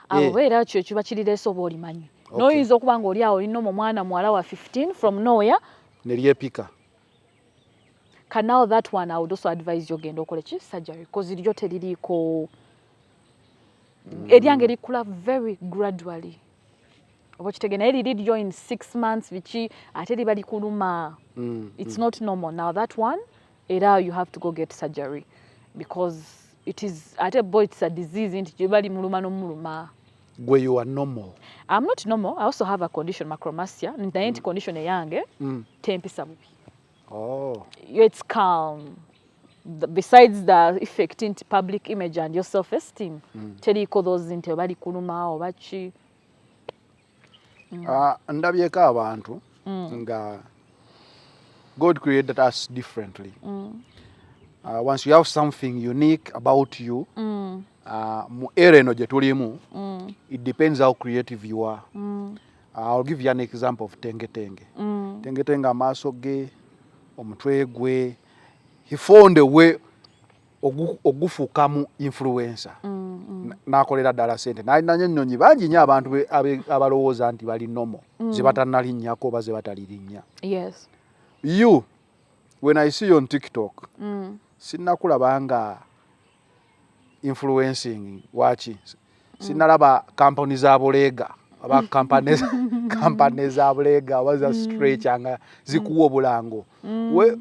Abo beera kyo kiba kirireese oba olimanyi. Noyinza okuba nga oli awo olina omwana muwala wa 15 from nowhere. Neryepika. Now that one I would also advise you ogenda okole ki surgery because lyo teririiko eryange likula very gradually. Oba kitegena naye liri in 6 months biki ate liba likuluma. It's not normal. Now that one era you have to go get surgery because it is ate boy it's a disease nti liba limuluma n'omuluma. Where you are normal. I'm not normal. I also have a condition, macromasia. Nti condition eyange tempisa bubi. Oh. It's calm. Besides the effect into public image and your self-esteem, teriko those nti bali kuluma oba ki. Ndabyeko abantu nga God created us differently. Once you have something unique about you, mu era eno gye tulimu, it depends how creative you are. I'll give you an example of Tengetenge. Tengetenge amaaso ge, omutwe gwe, he found a way ogufuukamu influencer. N'akolera ddala ssente. N'alina ennyonyi bangi nnyo abantu abalowooza nti bali nomo ze batannalinnyako oba ze batalirinnya. Yes. You, when I see you on TikTok, sinnakulaba nga influencing waki. Sinnalaba kampani za buleega aba kampani za buleega waza stretch anga zikuwa obulango. We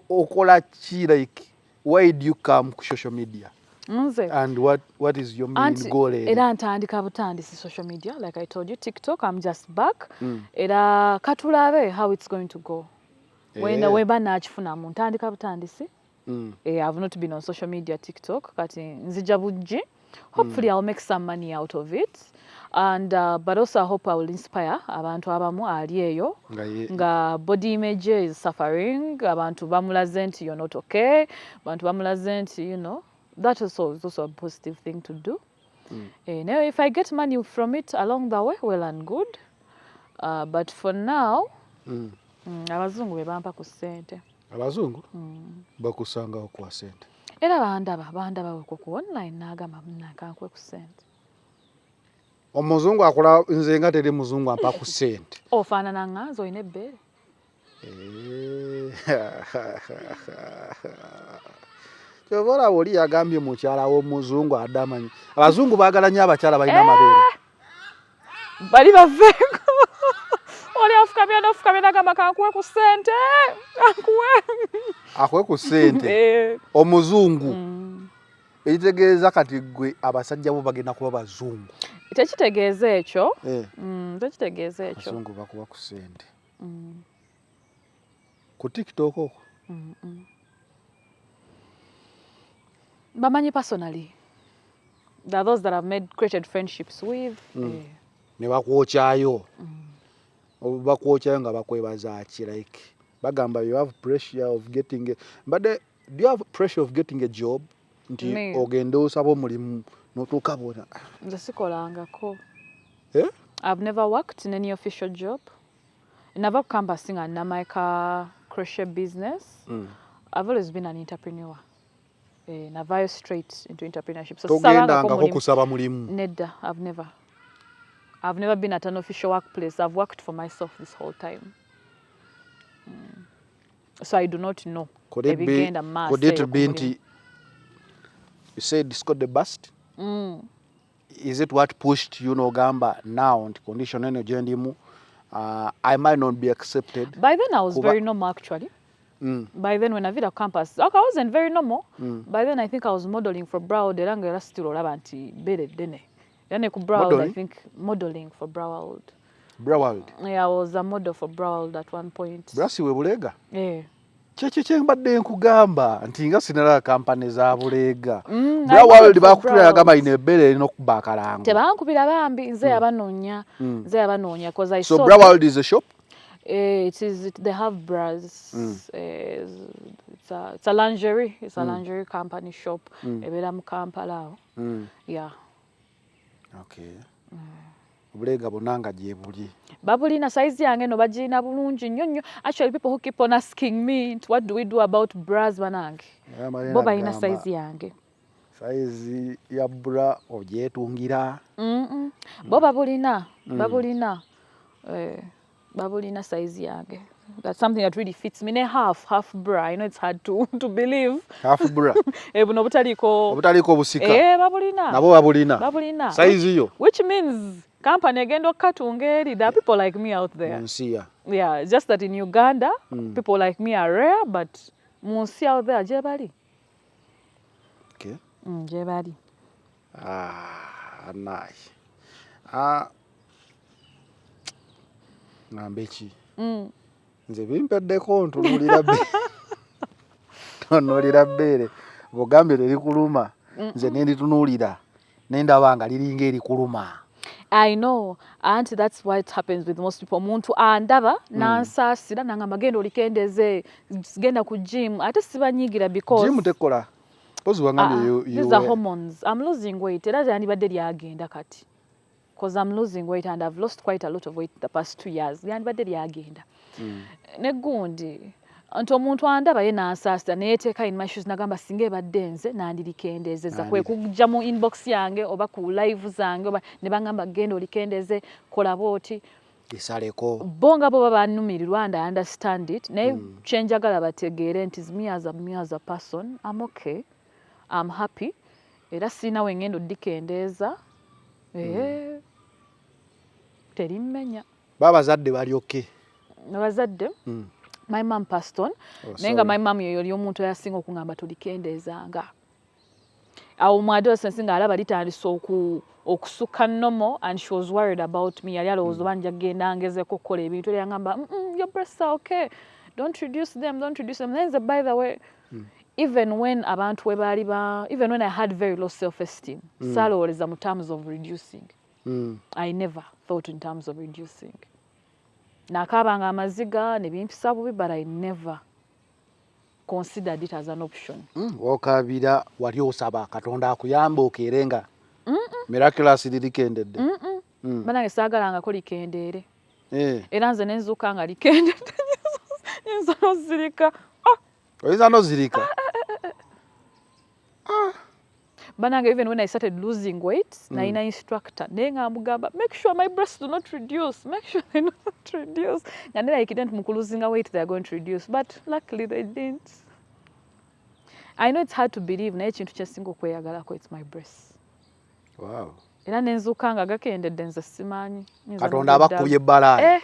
okola ki like why do you come ku social media? And what is your main goal? Era ntandika butandisi social media, like I told you, TikTok, I'm just back. Era katulabe how it's going to go. When weba nachifuna mu ntandika butandisi. I've not been on social media, TikTok, kati nzija bujji. Hopefully I'll make some money out of it. And but also I hope I will inspire abantu abamu ali eyo nga body image is suffering, abantu bamulaze nti you're not okay, abantu bamulaze nti, you know, that is also a positive thing to do. Now if I get money from it along the way, well and good. But for now, abazungu be bampa ku ssente. Abazungu bakusanga kwa ssente. Era bandaba ku online nagamba munakankwe ku ssente. Omuzungu akola nze nga teri muzungu ampa ku ssente. Ofaanana nganzo ine ebbeere. Kyovora oli yagambye mukyala w'omuzungu adamanyi. Abazungu baagala nnyo abakyala balina amabeere. Bali baveeko. Oli afukamya nagamba kankuwe ku ssente. Akuwe ku ssente. Omuzungu. Ekitegeeza kati gwe abasajja bo bagenda kuba bazungu. Tekitegeeza ekyo. Tekitegeeza ekyo. Abazungu bakuba ku ssente. Ku TikTok okwo. Bamanyi personally. There are those that I've created friendships with. Ne bakwokyayo. Bakwokyayo nga bakwebaza ki, like bagamba you have pressure of getting but do you have pressure of getting a job? Nti ogenda osaba omulimu n'otuuka bona. Nze sikolangako. I've never worked in any official job. Never canvassing a Namaika crochet business. I've always been an entrepreneur. Navayo straight into entrepreneurship. So kusaba mulimu. Nedda, I've never been at an official workplace. I've worked for myself this whole time. So I do not know. Could it be you said it's got the bust? Is it what pushed you know gamba now and condition energy and I might not be accepted? By then I was very normal actually. By then when I did a campus, I wasn't very normal. By then I think I was modeling for Broward. Era still olaba nti bere dene. Yani ku Broward, I think modeling for Broward. Broward. Yeah, I was a model for Broward at one point. Brasi we bulega? Yeah. Cheche mbadde nkugamba nti nga sinala kampani za bulega. Broward bakutula gamba ine bere n'okubakalanga. Tebankubira bambi nze abanoonya. Because I saw. So Broward is a shop? They have bras. It's a lingerie. It's a lingerie company shop. Ebera mu Kampala. Yeah. Okay. Bulega bonanga gye buli. Babulina size yange no bagina bulungi nnyo. Actually people who keep on asking me what do we do about bras banange. Bo balina size yange. Size ya bra ogyetungira. Bo babulina. Babulina size yange. That's something that really fits me. Half bra. I know it's hard to believe. Half bra. Buno butaliko busika. Babulina. Nabo babulina. Size yo. Which means company agendo katungeri. There are people like me out there. Munsia. Yeah, just that in Uganda, people like me are rare, but munsi out there jebali. Okay. Jebali. Nice. Nambechi. Nze bimpeddeko ntunulira bbere bogambye terikuluma nze nenditunuulira nendaba nga liringa erikuluma. I know, and that's why it happens with most people. Muntu andaba nansasira nangamba genda olikendeze genda ku gym ate sibanyigira because gym tekola pozi wangambye these are hormones. I'm losing weight era yandibadde lyagenda kati because I'm losing weight and I've lost quite a lot of weight the past 2 years. Yandibadde lyagenda negundi nti omuntu andaba ye nansasira neeteeka in my shoes nagamba singa ebadde nze nandirikendezeza kwe kujja mu inbox yange oba ku live zange oba ne bangamba genda olikendeze kola booti isaleko bonga bo babanumirirwa and I understand it naye kyenjagala bategeere nti me as a person I'm okay, I'm happy era sina wengendo oddikendeeza terimmenya babazadde bali okay. Abazadde my mom passed on. Nenga my mom yoyo omuntu yasinga okungamba tulikendeezanga. awo mu adolescence nga alaba litandise okusuka nomo, and she was worried about me. Yali alowooza oba nja kugenda ngezeko okukola ebintu era ngamba your breasts are okay, don't reduce them. Then by the way, even when abantu we bali even when I had very low self-esteem, salowooleza mu terms of reducing. I never thought in terms of reducing. Nakabanga amaziga ne bimpisa bubi, but I never considered it as an option. Wakabira wali osaba Katonda akuyamba okerenga miraculous likendedde. Banange saagalanga ko likendeere. Era nze nenzuka nga likendedde. Nze nozirika. Oyinza nozirika. Banange, even when I started losing weight, naina instructor nenga amugamba, make sure my breasts do not reduce, make sure they do not reduce. And then I didn't losing weight, they are going to reduce, but luckily they didn't. I know it's hard to believe na ekintu kyesinga okweyagalako, it's my breasts. Wow. Era nenzuka nga gakendedde nze simanyi. Katonda abakubye ebbalaani.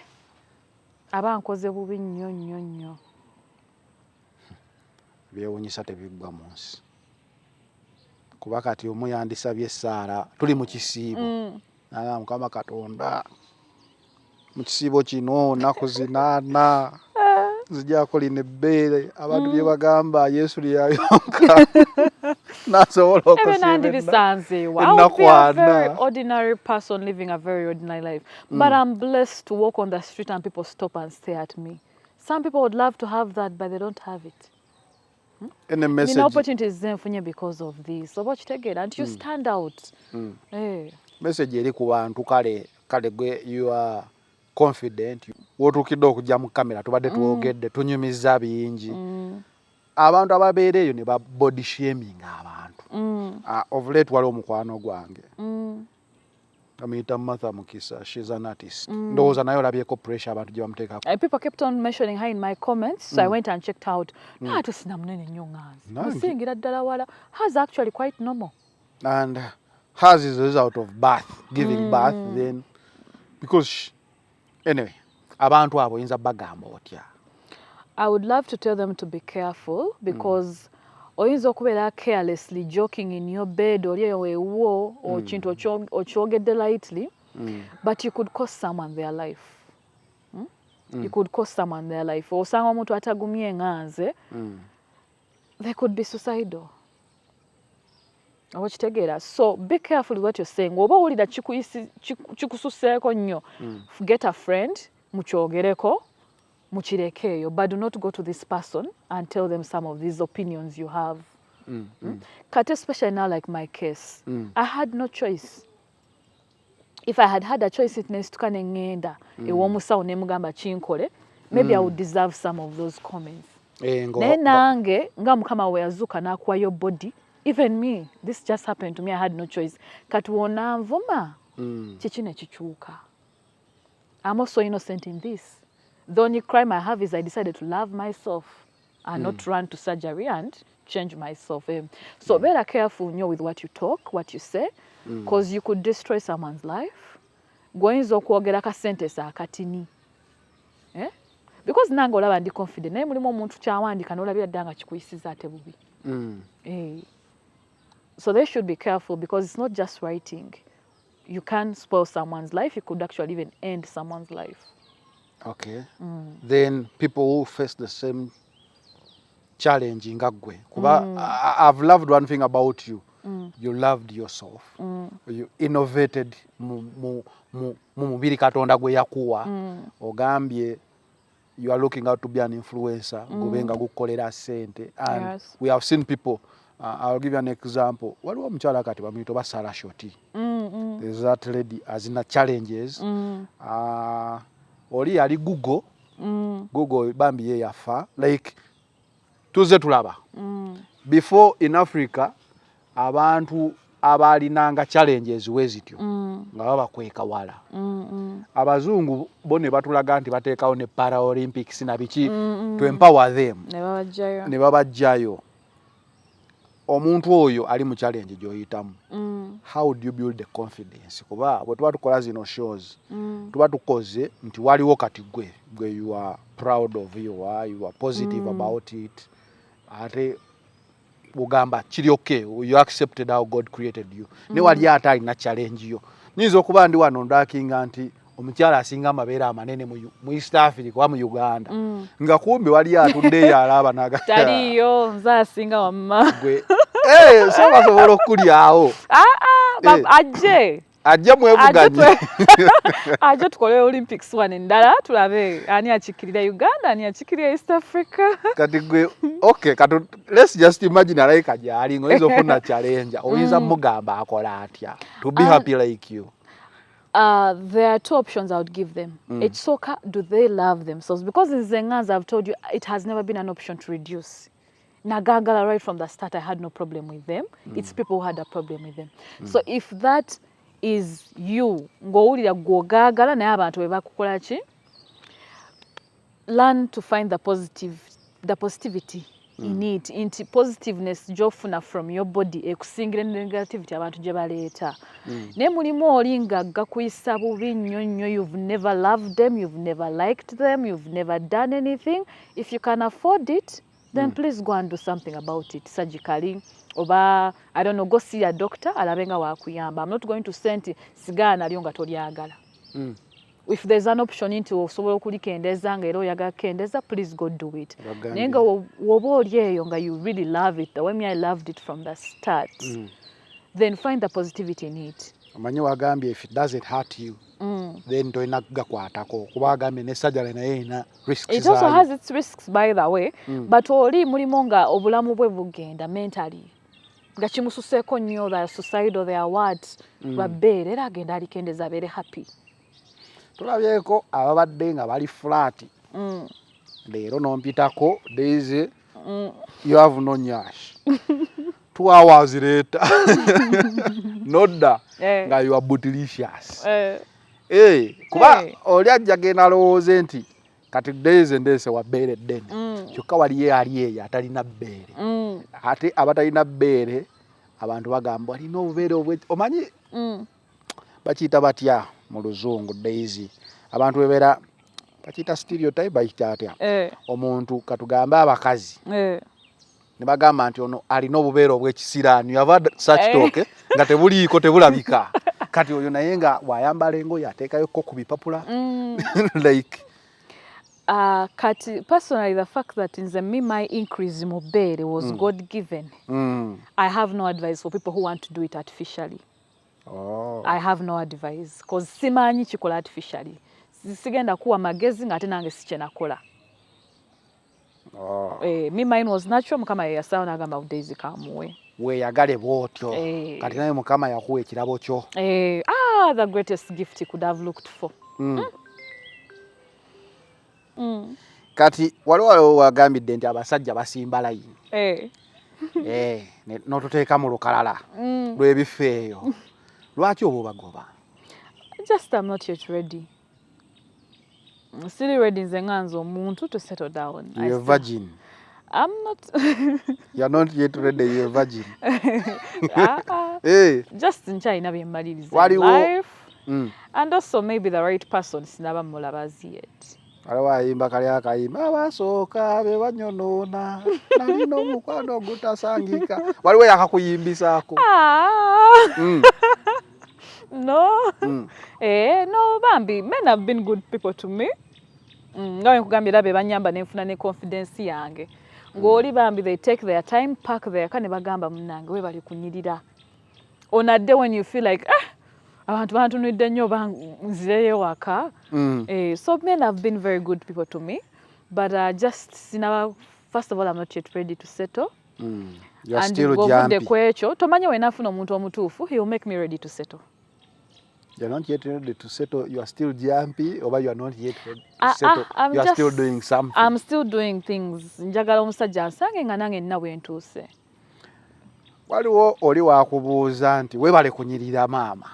Aba nkoze bubi nnyo. Byewunyisa tebiggwa mu nsi. Kuba kati omu yandisabye Saara tuli mu kisiibo. Mukama Katonda mu kisiibo kino nnaku 8 zijja kolina ebbeere abantu bye bagamba Yesu lyayonka nasobola okusiiba. I would be a very ordinary person living a very ordinary life. But I'm blessed to walk on the street and people stop and stare at me. Some people would love to have that, but they don't have it. And the message, opportunities zenfunye because of this. So what you get, and you stand out. Message eri ku bantu kale gwe you are confident. Wotukidde okujja mu kamera tubadde tuwogedde tunyumiza bingi. Abantu ababeereyo ne ba body shaming abantu. Of late wali omukwano gwange. Amita Martha Mukisa, she's an artist. Ndowooza nayo olabyeko pressure abantu gye bamuteekako. People kept on mentioning her in my comments, so I went and checked out. Naatu sina munene nnyo nganzi. Musingira ddala wala. Hers actually quite normal. And hers is a result of birth, giving birth then. Because, anyway, abantu abo oyinza bagamba otya? I would love to tell them to be careful because oyinza okubeera carelessly joking in your bed or weewo or kintu okyogedde lightly, but you could cost someone their life. You could cost someone their life. Osanga omuntu atagumye nganze, they could be suicidal. Okitegeera. So be careful with what you're saying. Oba owulira kikususeeko nnyo, get a friend, mukyogereko, muchirekeyo, but do not go to this person and tell them some of these opinions you have. Kati especially now like my case, I had no choice. If I had had a choice, it needs to kind of ngenda ewomusawo nemugamba chinkole, maybe I would deserve some of those comments. Nange nga mukama we yazuka nakuwa your body, even me, this just happened to me, I had no choice. Kati wona nvuma chichine chichuka. I'm also innocent in this. The only crime I have is I decided to love myself and not run to surgery and change myself. So better careful with what you talk, what you say, because you could destroy someone's life. Goyinza okwogera ka sentence akatini. Because nange olaba ndi confident. Naye mulimu omuntu kyawandika n'olabira ddanga kikuyisiza ate bubi. So they should be careful because it's not just writing. You can spoil someone's life. You could actually even end someone's life. Okay. Then people who face the same challenge in Gagwe. I've loved one thing about you. You loved yourself. You innovated mu mubiri Katonda gwe yakuwa. Ogambye you are looking out to be an influencer. Gubenga gukolera sente. And we have seen people. I'll give you an example. Waliwo omukyala kati bamuyita oba Sarah Shoti. There's that lady azina challenges. Oli ali Google. Google bambi ye yafa. Like tuze tulaba. Before in Africa abantu abalinanga challenges wezityo nga babakweka wala. Abazungu bone batulaga nti bateekawo ne Paralympics na biki to empower them. Ne babajjayo. Omuntu oyo ali mu challenge gy'oyitamu. How do you build the confidence? Kuba bwe tuba tukola zino shows tuba tukoze nti waliwo kati gwe you are proud of you are positive about it. Ate ugamba kiri okay, you accepted how God created you. Ne wali ate alina challenge yo. Nyinza okuba ndi wano ndakinga nti omukyala asinga amabeera amanene mu East Africa wa mu Uganda. Nga kumbe wali atudde yalaba naga. Taliyo nze asinga wamma. Gwe sobola okulyawo. Ajje mwevuganye. Ajje tukole Olympics wane ndala tulabe ani achikirira Uganda ani achikirira East Africa. Kati gwe okay, let's just imagine like ajali ngoizo funa challenge. Oyinza mugamba akola atya to be happy like you. There are two options I would give them. Ekisooka, do they love themselves? Because in Zengas, I've told you, it has never been an option to reduce. Nagagala, right from the start, I had no problem with them. It's people who had a problem with them. So if that is you, ngowulira gwogagala naye abantu bwe bakukola ki, learn to find the positivity in it. Into positiveness gy'ofuna from your body ekusingira negativity abantu gye baleeta. Ne mulimu oli nga gakuyisa bubi nnyo, you've never loved them, you've never liked them, you've never done anything. If you can afford it, then please go and do something about it surgically. Oba, I don't know, go see a doctor, alabenga wakuyamba. I'm not going to say nti sigana lyonga tolyagala. If there's an option into osobola okulikendeza nga era oyagala kendeza, please go do it. Nenga woba oli eyo nga you really love it, the way me I loved it from the start, then find the positivity in it. Amanyi wagambye if it doesn't hurt you, then toina gakwatako kuba agambye ne surgery naye ina risks. It also has its risks by the way, but oli mulimo nga obulamu bwe bugenda mentally nga kimususeeko nnyo the suicidal their words babbeere era agenda alikendeza abeere happy. Tulabyeko ababadde nga bali flat. Leero nompitako Daisy, you have no nyash. 2 hours later. Nodda nga you are bootylicious. Kuba oli ajja genda lowooze nti kati Daisy ndese wabbeere ddene. Kyokka wali ali eyo atalina bbeere. Ate abatalina bbeere abantu bagamba alina obubeere obwe omanyi bakiyita batya mu luzungu Daisy. Abantu bebeera bakiyita stereotype bayita atya. Omuntu katugamba abakazi. Ne bagamba nti ono alina obubeere obw'ekisiraani. You have had such talk nga tebuliiko tebulabika. Kati oyo naye nga wayambala engoye ateekayoko ku bipapula. Like Kati personally the fact that in the my increase in mobile was God given. I have no advice for people who want to do it artificially. I have no advice because simanyi kikola artificially. Sigenda kuwa magezi ngate nange siche nakola. Mine was natural mukama yasawo nagamba Daisy kamuwe. We yagale bwotyo. Kati naye mukama yakuwa ekirabo kyo. The greatest gift he could have looked for. Kati waliwo wagambidde nti abasajja basimba layini. N'otuteeka mu lukalala lw'ebifo eyo. Lwaki oba bagoba? Just I'm not yet ready. Still ready nze nganze omuntu to settle down. You're a virgin. I'm not. You're not yet ready, you're a virgin. Just nchayina byemmaliriza life. And also maybe the right person sinaba mulabazi yet. Waliwo ayimba kali akayimba abasooka be banyonoona nalina omukwano ogutasangika. Waliwo yakakuyimbisaako. No. No, Bambi. Men have been good people to me. Ngawe nkugambira be banyamba nenfuna ne confidence yange. Ngoli Bambi, they take their time, pack their kane bagamba munange we bali kunyirira. On a day when you feel like abantu bantunidde nnyo banzireyo waka. So men have been very good people to me. But just first of all, I'm not yet ready to settle. You are still jumpy. Kwekyo tomanyi we nafuna omuntu omutuufu, he will make me ready to settle. You are not yet ready to settle. You are still jumpy, or you are not yet ready to settle. You are still doing something. I'm still doing things. Njagala omusajja nsange nga nange nina bwe ntuuse. Waliwo oli wakubuuza nti webale kunyirira maama.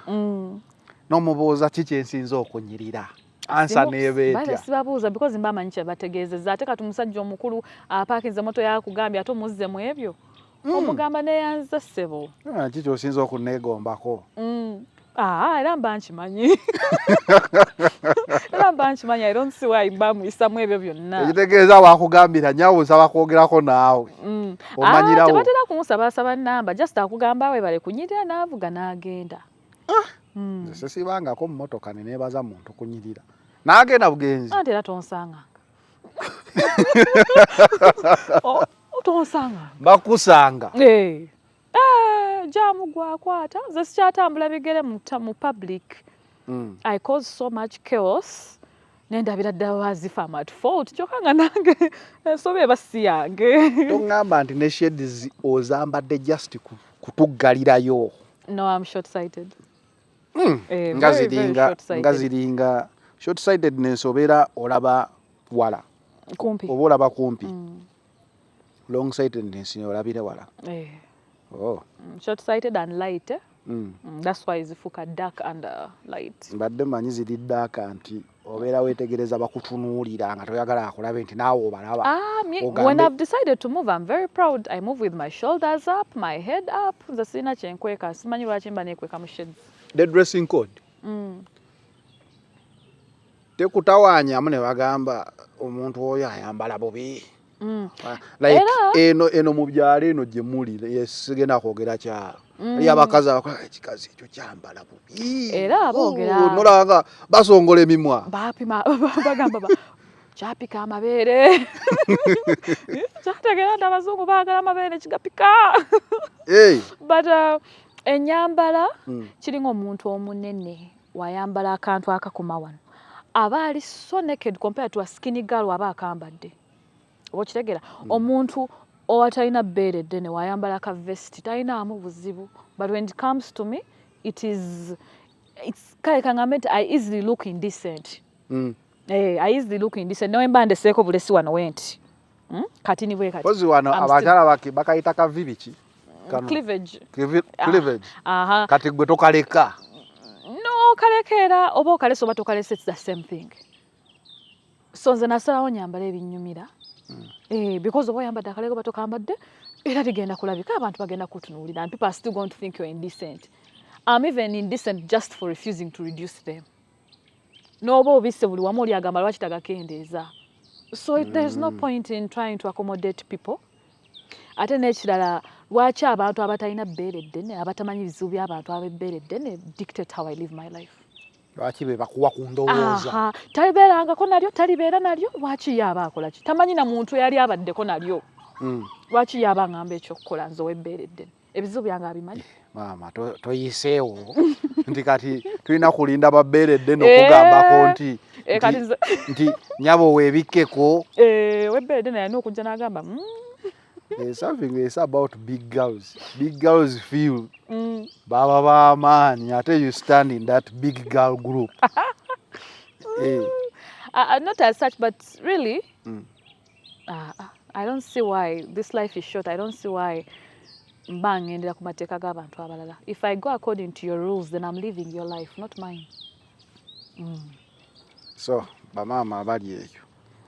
N'omubuuza kiki ensinza okunyirira. Ansa nebeetya. Bale sibabuuza because mba amanyi kye bategeezezza. Ate kati omusajja omukulu apaakinze moto yakugambye ate omuzze mu ebyo. Omugamba neyanza ssebo. Kiki osinza okuneegombako? Era mba nkimanyi. Era mba mba nkimanyi I don't see why mba muyisamu ebyo byonna. Ekitegeeza wakugambira nyawo nsaba kwogerako naawe. Omanyirawo. Tebatera kumusabasaba namba just akugamba webale kunyirira n'avuga n'agenda. Nze sibangako mu mmotoka ne neebaza muntu kunyirira. N'agenda bugenzi. Ate era tonsanga. Tonsanga. Bakusanga. Jamu gwakwata nze sikyatambula bigere mu public. I caused so much chaos. Nendabira ddala wazifa I'm at fault. Kyokka nga nange ensobe basi yange. Tongamba nti ne shades ozambadde just kutuggalirayo. No, I'm short-sighted. Ngaziringa short-sighted nensobera olaba wala. Kumpi. Oba olaba kumpi. Long-sighted olabira wala. Oh. Short-sighted and light. That's why zifuka dark and light. Mbadde manyi ziri dark anti obeera weetegereza bakutunuulira nga toyagala akulabe nti naawe obalaba. When I've decided to move, I'm very proud. I move with my shoulders up, my head up. Nze sirina kyenkweka. Simanyi lwaki mba neekweka mu shades. The dressing code. Tekutawaanyamu ne bagamba omuntu oyo ayambala bubi. Like eno mu byalo eno gye muli sigenda kwogera kyalo. Abakazi abakola ekikazi ekyo kyambala bubi. Era aboogera. Nolanga basongola emimwa. Bapima bagamba kyapika amabeere. Kyategeera nti abazungu baagala amabeere kigapika. But ennyambala kiringa omuntu omunene wayambala akantu akakoma wano. Aba ali so naked compared to a skinny girl aba akambadde. Okitegeera omuntu owatalina bbeere eddene wayambala ka vest talinaamu buzibu. But when it comes to me, it's kale kangambe I easily look indecent. I easily look indecent. Nawe mba ndeseeko bulesi wano wenti. Kati ni bwe kati. Pozi wano abakyala bakayita kavi biki? Cleavage. Cleavage. Kati gwe tokaleka. No, kalekera oba okalese oba tokalese it's the same thing. So nze nasalawo nyambala ebinnyumira. Because oba oyambadde akaleka oba tokambadde era ligenda kulabika abantu bagenda kutunuulira and people are still going to think you're indecent. I'm even indecent just for refusing to reduce them. N'oba obisse buli wamu oli agamba lwaki tagakendeeza. So there's no point in trying to accommodate people. Ate n'ekirala lwaki abantu abatalina bbeere eddene abatamanyi bizibu by'abantu ab'ebbeere eddene dictate how I live my life. Lwaki be bakuwa ku ndowooza. Talibeerangako nalyo talibeera nalyo lwaki yaaba akola ki tamanyi na muntu yali abaddeko nalyo. Lwaki yaaba ngamba ekyokukola nze ow'ebbeere eddene ebizibu byange abimanyi. Maama toyiseewo nti kati tulina kulinda babbeere eddene okugambako nti nyabo weebikkeko. Ow'ebbeere eddene yalina okujja n'agamba something is about big girls. Big girls feel baba man, ate you stand in that big girl group. Not as such, but really, I don't see why this life is short. I don't see why ngendera ku mateeka g'abantu abalala. If I go according to your rules, then I'm living your life, not mine. So, bamaama abali ekyo.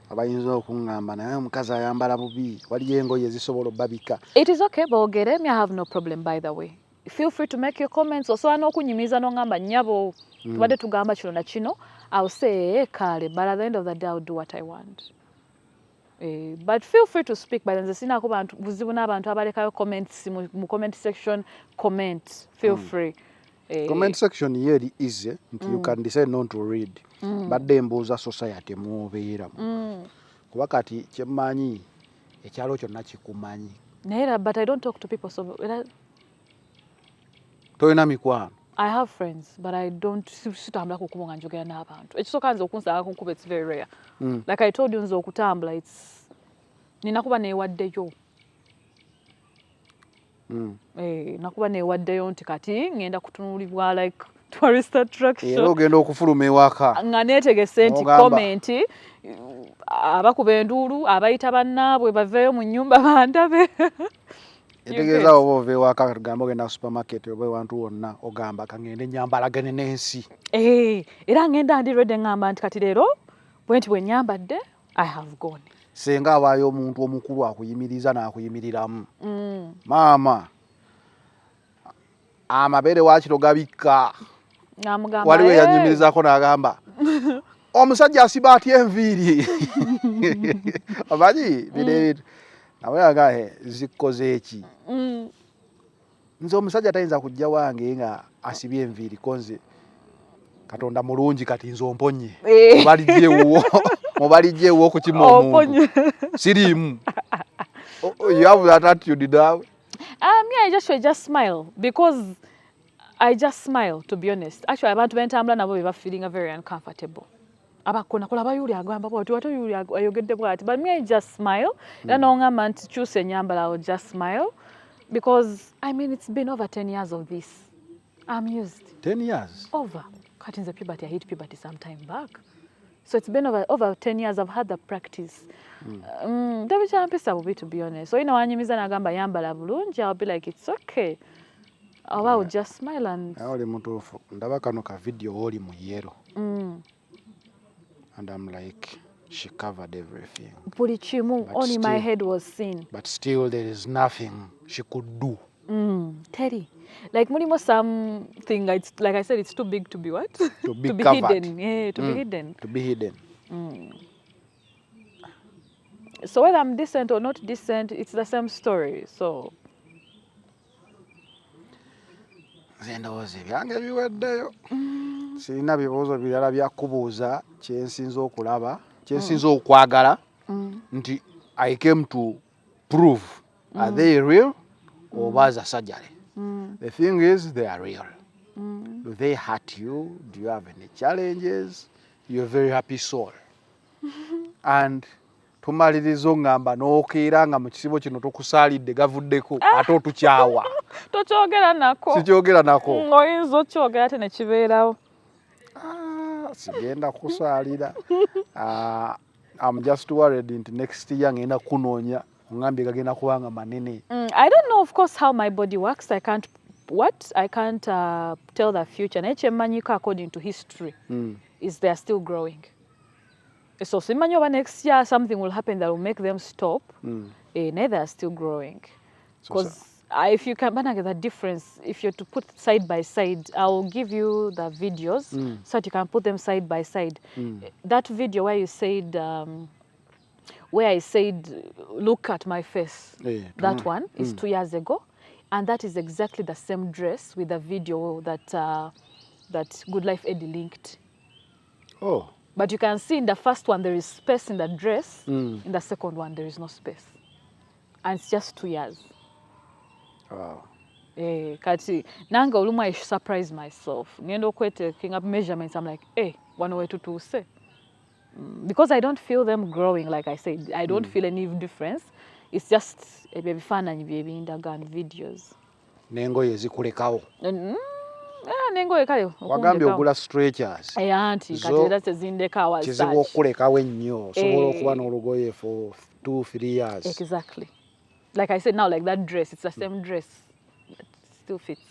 Abayinza okungamba naye omukazi ayambala bubi waliyo engoye zisobola obbabika. It is okay boogere me I have no problem by the way. Feel free to make your comments osobola n'okunyumiza n'ongamba nnyabo tubadde tugamba kino na kino. I'll say kale but at the end of the day I'll do what I want. But feel free to speak by nze sinaako bantu buzibu n'abantu abalekayo comments mu comment section comment feel free. Comment section here is you can decide not to read. Badde mbuuza society mubeeramu. Kuba kati kyemmanyi ekyalo kyonna kikumanyi. Naye but I don't talk to people so toyina mikwano. I have friends but I don't sitambula ku kkubo nga njogera n'abantu. Ekisooka nze okunsanga ku kkubo it's very rare. Like I told you nze okutambula it's ninakuba neewaddeyo. Nakuba neewaddeyo nti kati ngenda kutunuulibwa like tourist attraction. Era ogenda okufuluma ewaka. Nga neetegese nti komenti abakuba enduulu abayita bannaabwe baveeyo mu nnyumba bandabe. Etegeeza oba ova ewaka tugamba ogenda ku supermarket oba ewantu wonna ogamba kangende nyambalagane n'ensi. Era ngenda ndirwedde ngamba nti kati leero bwenti bwe nyambadde I have gone. Senga awaayo omuntu omukulu akuyimiriza n'akuyimiriramu. Maama amabeere waakiro gabikka. Namugamba waliwo yanyumirizaako n'agamba omusajja asiba atya enviiri omanyi bire nawe agahe zikoze eki nze omusajja tayinza kujja wange nga asibye enviiri konze Katonda mulungi kati nze omponye mubalijjeewo okukima omuntu siriimu. You have that attitude now? Me, I just smile because I just smile, to be honest. Actually, abantu bentambula nabo beba feeling very uncomfortable. Abakona kola bayuli agamba bwati wato yuli ayogedde bwati, but me I just smile. Nongamba nti choose enyambala, I will just smile because I mean it's been over 10 years of this. I'm used. 10 years? Over. Cut in the puberty, I hit puberty some time back. So it's been over 10 years I've had the practice. To be honest. So wanyimiza nagamba yambala bulungi, I'll be like it's okay. Or I would just smile and oli mutuufu. Ndaba kano ka video oli mu yellow. And I'm like, she covered everything. Buli kimu only my head was seen. But still there is nothing she could do. Teddy. Like mulimo something, it's like I said, it's too big to be what? To be be covered. hidden. Yeah, to be hidden. To be hidden. So whether I'm decent or not decent, it's the same story. So ndowooza ebyange biweddeyo. Sirina bibuuzo birala byakubuuza kyensinza okulaba kyensinza okwagala nti I came to prove are they real or was a surgery. The thing is they are real. Do they hurt you? Do you have any challenges? You're a very happy soul. And tumaliriza ngamba n'okeera nga mu kisibo kino tokusaalidde gavuddeko ate otukyawa. tokyogera nako. Sikyogera nako. Oyinza okyogera ate ne kibeerawo. Sigenda kusaalira. I'm just worried nti next year ngenda kunoonya ngambye gagenda kubanga manene. I don't know of course how my body works. I can't tell the future. Naye kyemmanyiko according to history is they are still growing. So simanyi oba next year something will happen that will make them stop. Naye they are still growing. Because if you can get the difference, if you're to put side by side, I will give you the videos so that you can put them side by side. That video where you said, where I said, look at my face, that one is 2 years ago. And that is exactly the same dress with the video that that Good Life Eddie linked. Oh. But you can see in the first one there is space in the dress. In the second one there is no space. And it's just 2 years. Wow. Kati nanga olumu I surprise myself. Ngendo taking up measurements. I'm like, wano wetu tuuse. Because I don't feel them growing, like I said. I don't feel any difference. It's just ebifaananyi byebindagana videos. N'engoye zikulekawo. N'engoye kale. Wagambye ogula stretchers. Anti kati era tezindeka awasaaki. Kizibu okulekawo ennyo. Osobola okuba n'olugoye for 2-3 years. Exactly. Like I said now, like that dress, it's the same dress. It still fits.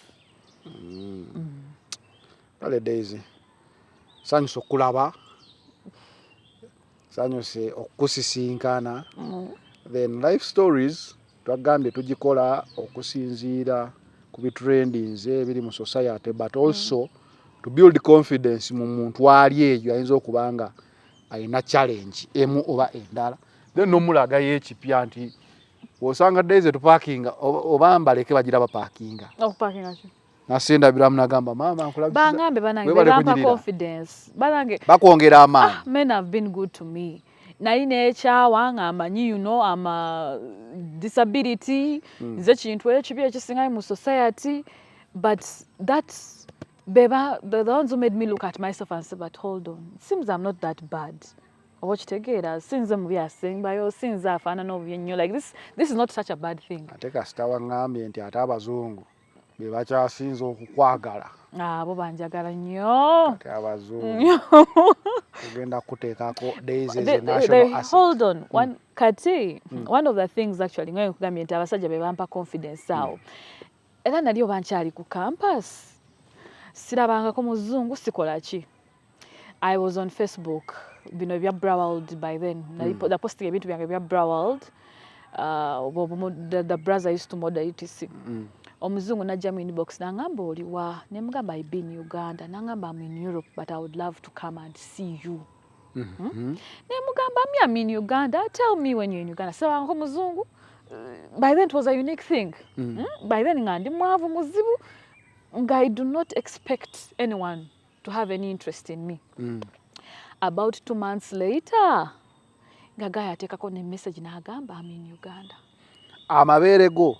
Kale Daisy. Sanyuse okulaba. Sanyuse okusisinkana. Then life stories twagambye tugikola okusinziira ku bitrendings ebiri mu society, but also to build confidence mu muntu ali eyo ayinza okubanga ayina challenge emu oba endala, then nomulaga yekipya nti osanga Daisy tuparkinga oba mbaleke bagira baparkinga okuparkinga ki nasenda biramu nagamba mama nkulabisa bangambe banange bampa confidence banange bakwongera amaanyi. Men have been good to me. Nali nekyawa nga amanyi I'm a disability nze kintu ekibi ekisingayo mu society, but that's the ones who made me look at myself and say, but hold on, it seems I'm not that bad. Oba kitegeera sinze mu byasembayo sinze afaanana obyenyo, like this is not such a bad thing. Ate kasita wangambye nti ate abazungu be bakyasinza okukwagala. Abo banjagala nnyo. Ate abazungu ugenda kuteekako Daisy as a national asset. Hold on. One of the things actually ngayo kugambye nti abasajja be bampa confidence awo. Era nali obankyali ku campus. Sirabangako muzungu sikola ki. I was on Facebook. Bino bya Browald by then. The posting ebintu byange bya Browald. The brother used to model etc. Omuzungu najja mu inbox nangamba oliwa, nemugamba I've been in Uganda, nangamba I'm in Europe but I would love to come and see you. Ne mugamba I'm in Uganda. Tell me when you're in Uganda. So I'm muzungu. By then it was a unique thing. By then ngandi mwavu muzibu. I do not expect anyone to have any interest in me. About 2 months later, Gaga yatekako ne message n'agamba I'm in Uganda. Amabere go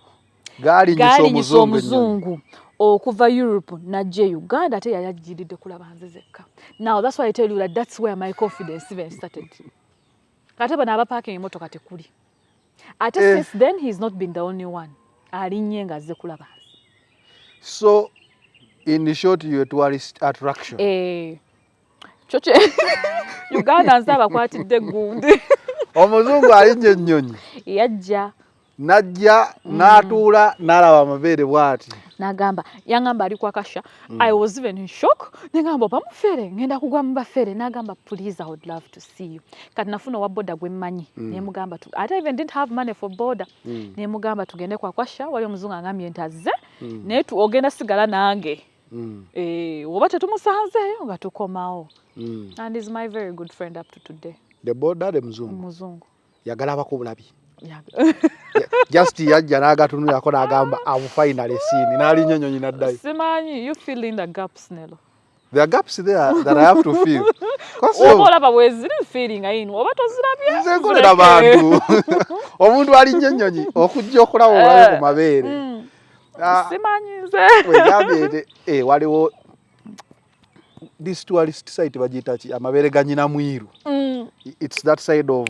gali nyiso omuzungu okuva Europe najje Uganda ate yayajjiridde kulaba nze zekka. Now that's why I tell you that that's where my confidence even started. Kate bana aba parking emotoka tekuli. Ate since then he's not been the only one. Alinnye nga azze kulaba. So in short you a tourist attraction. Choche Uganda nsaba kwatidde gundi. Omuzungu alinnye ennyonyi. Yajja najja n'atuula n'alaba amabere bw'ati n'agamba yangamba ali kwa Kasha. I was even in shock. Ngamba bamufere ngenda kugwa mu bafere n'agamba please I would love to see you. Kati nafuna wa boda gwe mmanyi ne mugamba tu I even didn't have money for border. Ne mugamba tugende kwa Kasha wali omuzungu angambye ntazze ne tu ogenda sigala nange. Oba tetumusanzeeyo nga tukomawo. And is my very good friend up to today. The border the muzungu. Muzungu. Yagala bakubulabi. Just yajja n'agatunulako n'agamba I'm finally seen. N'ali nnyonyi n'addayo. Simanyi, you fill in the gaps, Nelo. There are gaps there that I have to fill. Oba olaba bweziri feeling ayinu. Oba tozirabye. Nze nkolera bantu. Omuntu ali nnyonyi okujja okulaba obulabe ku mabeere. Simanyi nze. Wegambye waliwo this tourist site bagiyita ki amabeere ganyina mwiru. It's that side of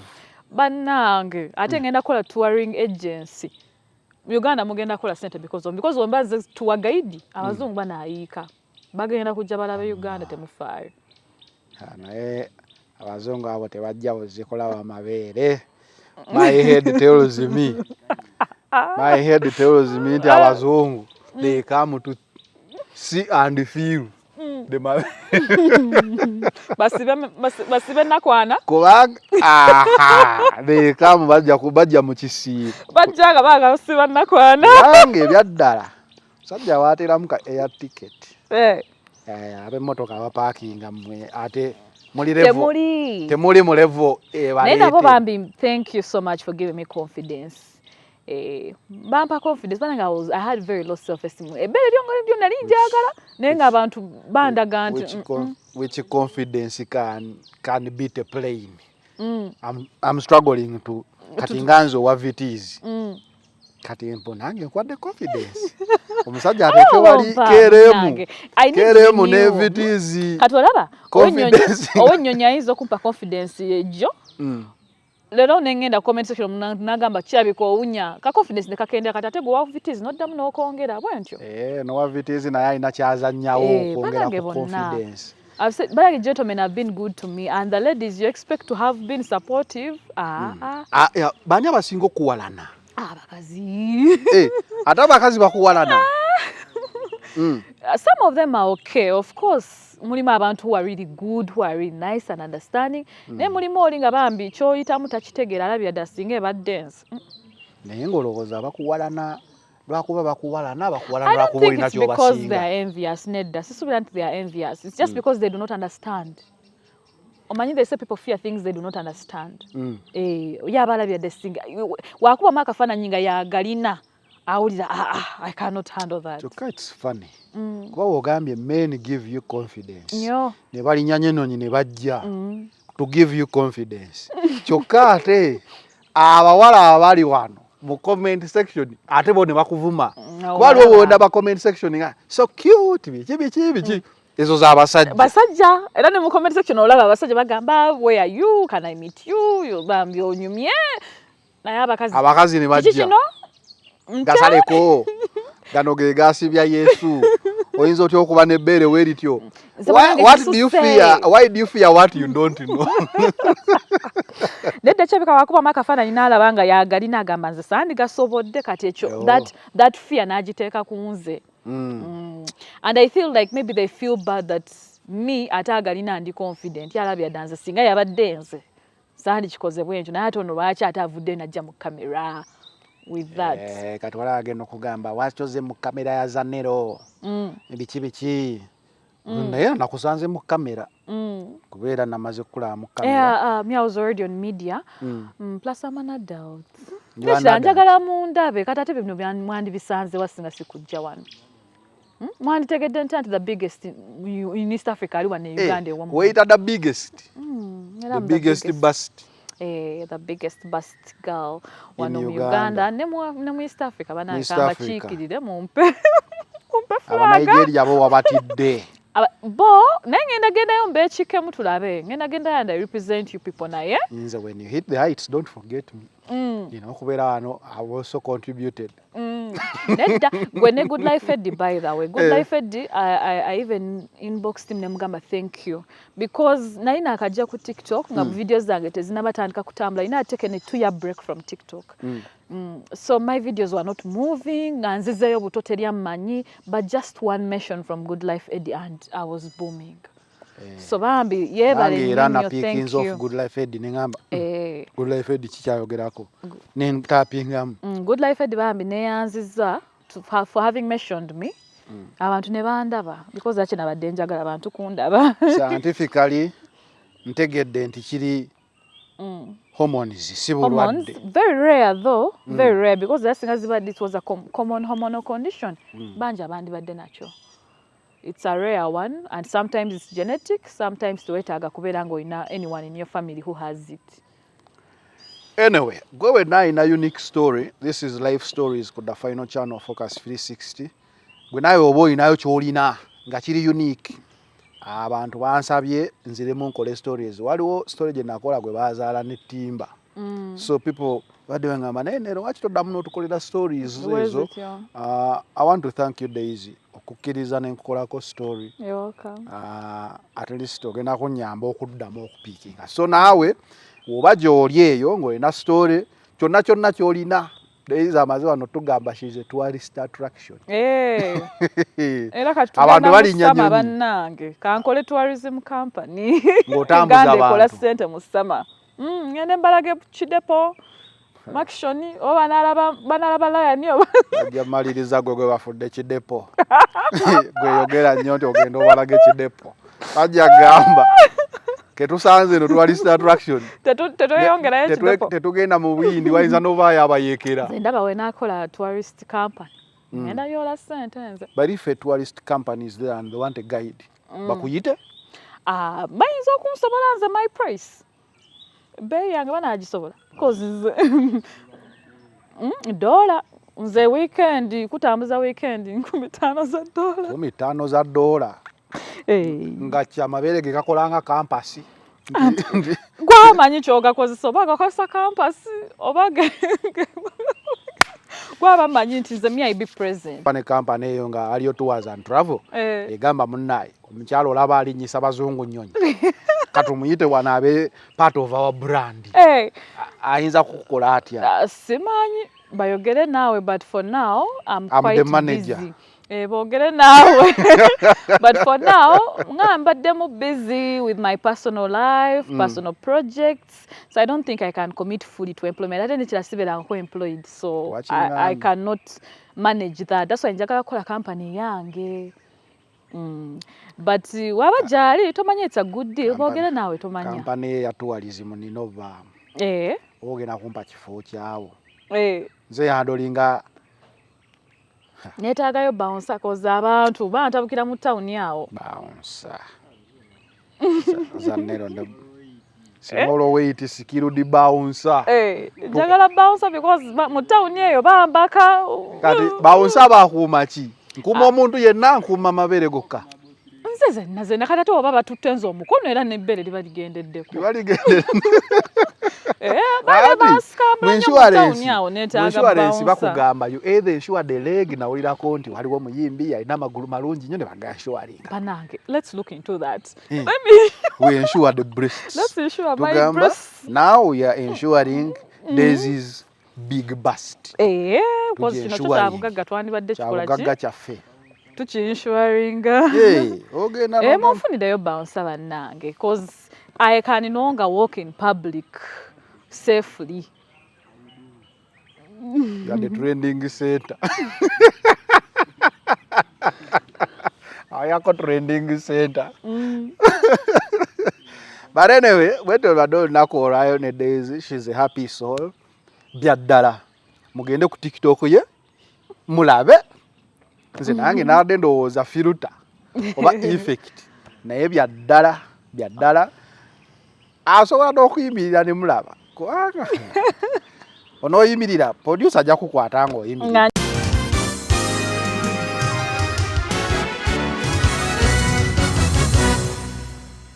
Banange ate ngenda kola touring agency Uganda mugenda kola center because ombaze tour guide abazungu banayika bagenda kujja balabe Uganda temufaayo naye abazungu abo tebajja bozikola wa mabeere. My head tells me nti abazungu they come to see and feel the basibe nakwana kubanga they come bajja mu kisiiro bajjaga baga basiba nakwana nange ebyaddala sajja waateramu ka air ticket ab'emmotoka abaparkinga mmwe ate muli level temuli mu level naye nabo bambi thank you so much for giving me confidence. Bampa confidence bana I had very low self-esteem. Ebere lyongo nali njagala naye nga abantu bandaga nti which confidence can beat a plane. I'm struggling to kati nganzo wa VTs. Kati mpo nange kwadde confidence. Omusajja ateke wali keremu ne VTs. Kati olaba ow'ennyonyi ayinza okumpa confidence ejo. Lero nengenda comment section nagamba kyabiko owunya ka confidence ne kakendera kati ate gwe wa VTs noddamu n'okongera bwentyo. No wa VTs naye alina kyazannyawo okwongera ku confidence. I've said, but gentlemen have been good to me, and the ladies you expect to have been supportive. Bani abasinga okuwalana? Abakazi. Ate abakazi bakuwalana. Some of them are okay, of course. Mulimu abantu who are really good, who are really nice and understanding. Ne mulimu olinga bambi kyoyitamu takitegeera alabya dasinga eba dance. Naye ng'olowooza bakuwalana lwakuba bakuwalana bakuwalana I don't think it's because they basinga. are envious, Nedda. Sisubira nti they are envious. It's just because they do not understand. Omanyi they say people fear things they do not understand. Yaba alabya dasinga. Wakuba makafaananyi nga yagalina. Awulira I cannot handle that. Kyokka it's funny. Kuba wogambye men give you confidence. Nyo. Ne balinya nyinonyi ne bajja to give you confidence. Kyokka ate abawala abali wano mu comment section ate bo ne bakuvuma. Kuba waliwo wonda ba comment section nga so cute biki. Ezo z'abasajja. Basajja era ne mu comment section olaba abasajja bagamba where are you, can I meet you, yobambi onyumye. Naye abakazi ne bajja. Gasaleko gano ge gasibya Yesu oyinza otyo okuba nebbeere werityo. What do you fear? Why do you fear what you don't know? Nedda kyabika wakuba makafaananyi n'alaba nga yagalina agamba nze sandi gasobodde kati ekyo that fear n'agiteeka ku nze. And I feel like maybe they feel bad that me atagalina ndi confident yalabya danze singa yabadde nze sandi kikoze bwentyo naye ate ono lwaki atavudde najja mu kamera with that. Kati wala agenda okugamba wachoze mu kamera ya Zanero. Biki. naye nakusanze mu kamera kubeera namaze kulaba mu kamera. I was already on media. Plus I'm an adult. Njagala mundabe kati ate bino mwandi bisanze wasinga sikujja wano. Mwandi tegedde nti the biggest in East Africa ali wano Uganda ewamu. Wait at the biggest. The biggest bust. The biggest bust girl wano mu Uganda ne mu East Africa banakamba chikirire mumpe flaga. Nigeria bo wabatidde. Bo ngenda gendayo mbechikemu tulabe. Ngenda yanda represent you people naye. When you hit the heights, don't forget me. You know, kubeera wano I also contributed. Nedda gwene Good Life Eddie, by the way. Good Life Eddie, I even inboxed him nemugamba thank you because naina akajja ku TikTok nga videos zange tezinabatandika kutambula. Ina taken a 2-year break from TikTok. So my videos were not moving, nzizeyo buto teri amanyi, but just one mention from Good Life Eddie and I was booming. So bambi yebale thank you. Good Life Eddie nengamba. Good Life Eddie kikyayogerako. Nentapingamu. Good Life Eddie bambi neyanziza for having mentioned me. Abantu ne bandaba because ate nabadde njagala abantu kundaba. Scientifically ntegedde nti kiri hormones si bulwadde. Very rare though, very rare because that thing it was a common hormonal condition. Banja bandi badde nacho. It's a rare one and sometimes it's genetic, sometimes tuwetaga kubeera nga anyone in your family who has it. Anyway, go with now in a unique story. This is Life Stories ku the final channel Focus 360. Gwe nawe oba olinayo kyolina nga kiri unique. Abantu bansabye nziremu nkole stories. Waliwo story gye nakola gwe bazaala ne Timba. So people badde ngamba naye lwaki toddamu n'otukolera stories ezo. I want to thank you Daisy okukkiriza n'enkolako story. You're welcome. At least ogenda kunnyamba okuddamu okupiikinga. So naawe oba gy'oli eyo ng'olina story kyonna ky'olina Daisy amaze wano tugamba she's a tourist attraction. Era kati abantu balinnya bannange kankole tourism company ng'otambuza abantu kola ssente mu summer. Ngende mbalage kidepo makshoni oba banalaba layani oba ajja maliriza gwe bafudde kidepo gwe yogera nnyo nti ogenda obalage kidepo ajja gamba ketusanze no tourist attraction tetuyongerayo kidepo tetugenda mu buyindi wayinza n'obaayo abayeekera ndaba we nakola tourist company ngenda yola ssente nze. But if a tourist company is there and they want a guide bakuyite bayinza okunsobola nze my price bei yange banagisobola because dola nze weekend kutambuza weekend $15 za dola nga kyamabeere ge kakolanga kampasi gwamanyi kyogakozesa oba gakozesa kampasi oba gwabamanyi nti nze me I be present pane kampani eyo nga aliyo tours and travel egamba munnaye omukyalo olaba alinyisa bazungu nnyonyi katumuyite wanabe part of our brand. Ayinza kukola atya? Simanyi bayogere nawe but for now I'm quite the manager. Busy. Bogere nawe. But for now ngambadde busy with my personal life, personal projects. So I don't think I can commit fully to employment. I don't need to be employed. So I cannot manage that. That's why njagala kola company yange. But waba jali tomanya it's a good deal bogera nawe tomanya company ya tourism ni nova ogena kumpa kifo kyawo nze yandolinga netagayo bouncer koza abantu bantabukira mu town yawo bouncer zanero ndo simolo wait security bouncer njagala bouncer because mu town eyo bambaka kati bouncer bakumachi nkuma omuntu yenna nkuma mabere gokka nzeze naze nakata to baba tutenzo omukono era nebbere libaligendeddeko baska insurance bakugamba you either insure the leg na ulira konti waliwo muyimbi yalina magulu malungi nnyo ne bagashualinga banange let's look into that we insure the breasts let's insure my breasts now we are insuring Daisy's big bust because kino tutabugaga twandibadde kikola ki gaga kyaffe tuchi insuringa ogenda mufunideyo bouncer bannange because I can no longer walk in public safely. You are the trending center. ayako trending center. But anyway, when we do nako Orion Daisy, she's a happy soul. Byaddala. Mugende ku TikTok ye. Mulabe. Nze nange nadde ndowooza filter oba effect. Naye byaddala. Asobola n'okuyimirira ne mulaba. Kubanga onooyimirira producer ajja kukwata ng'oyimirira.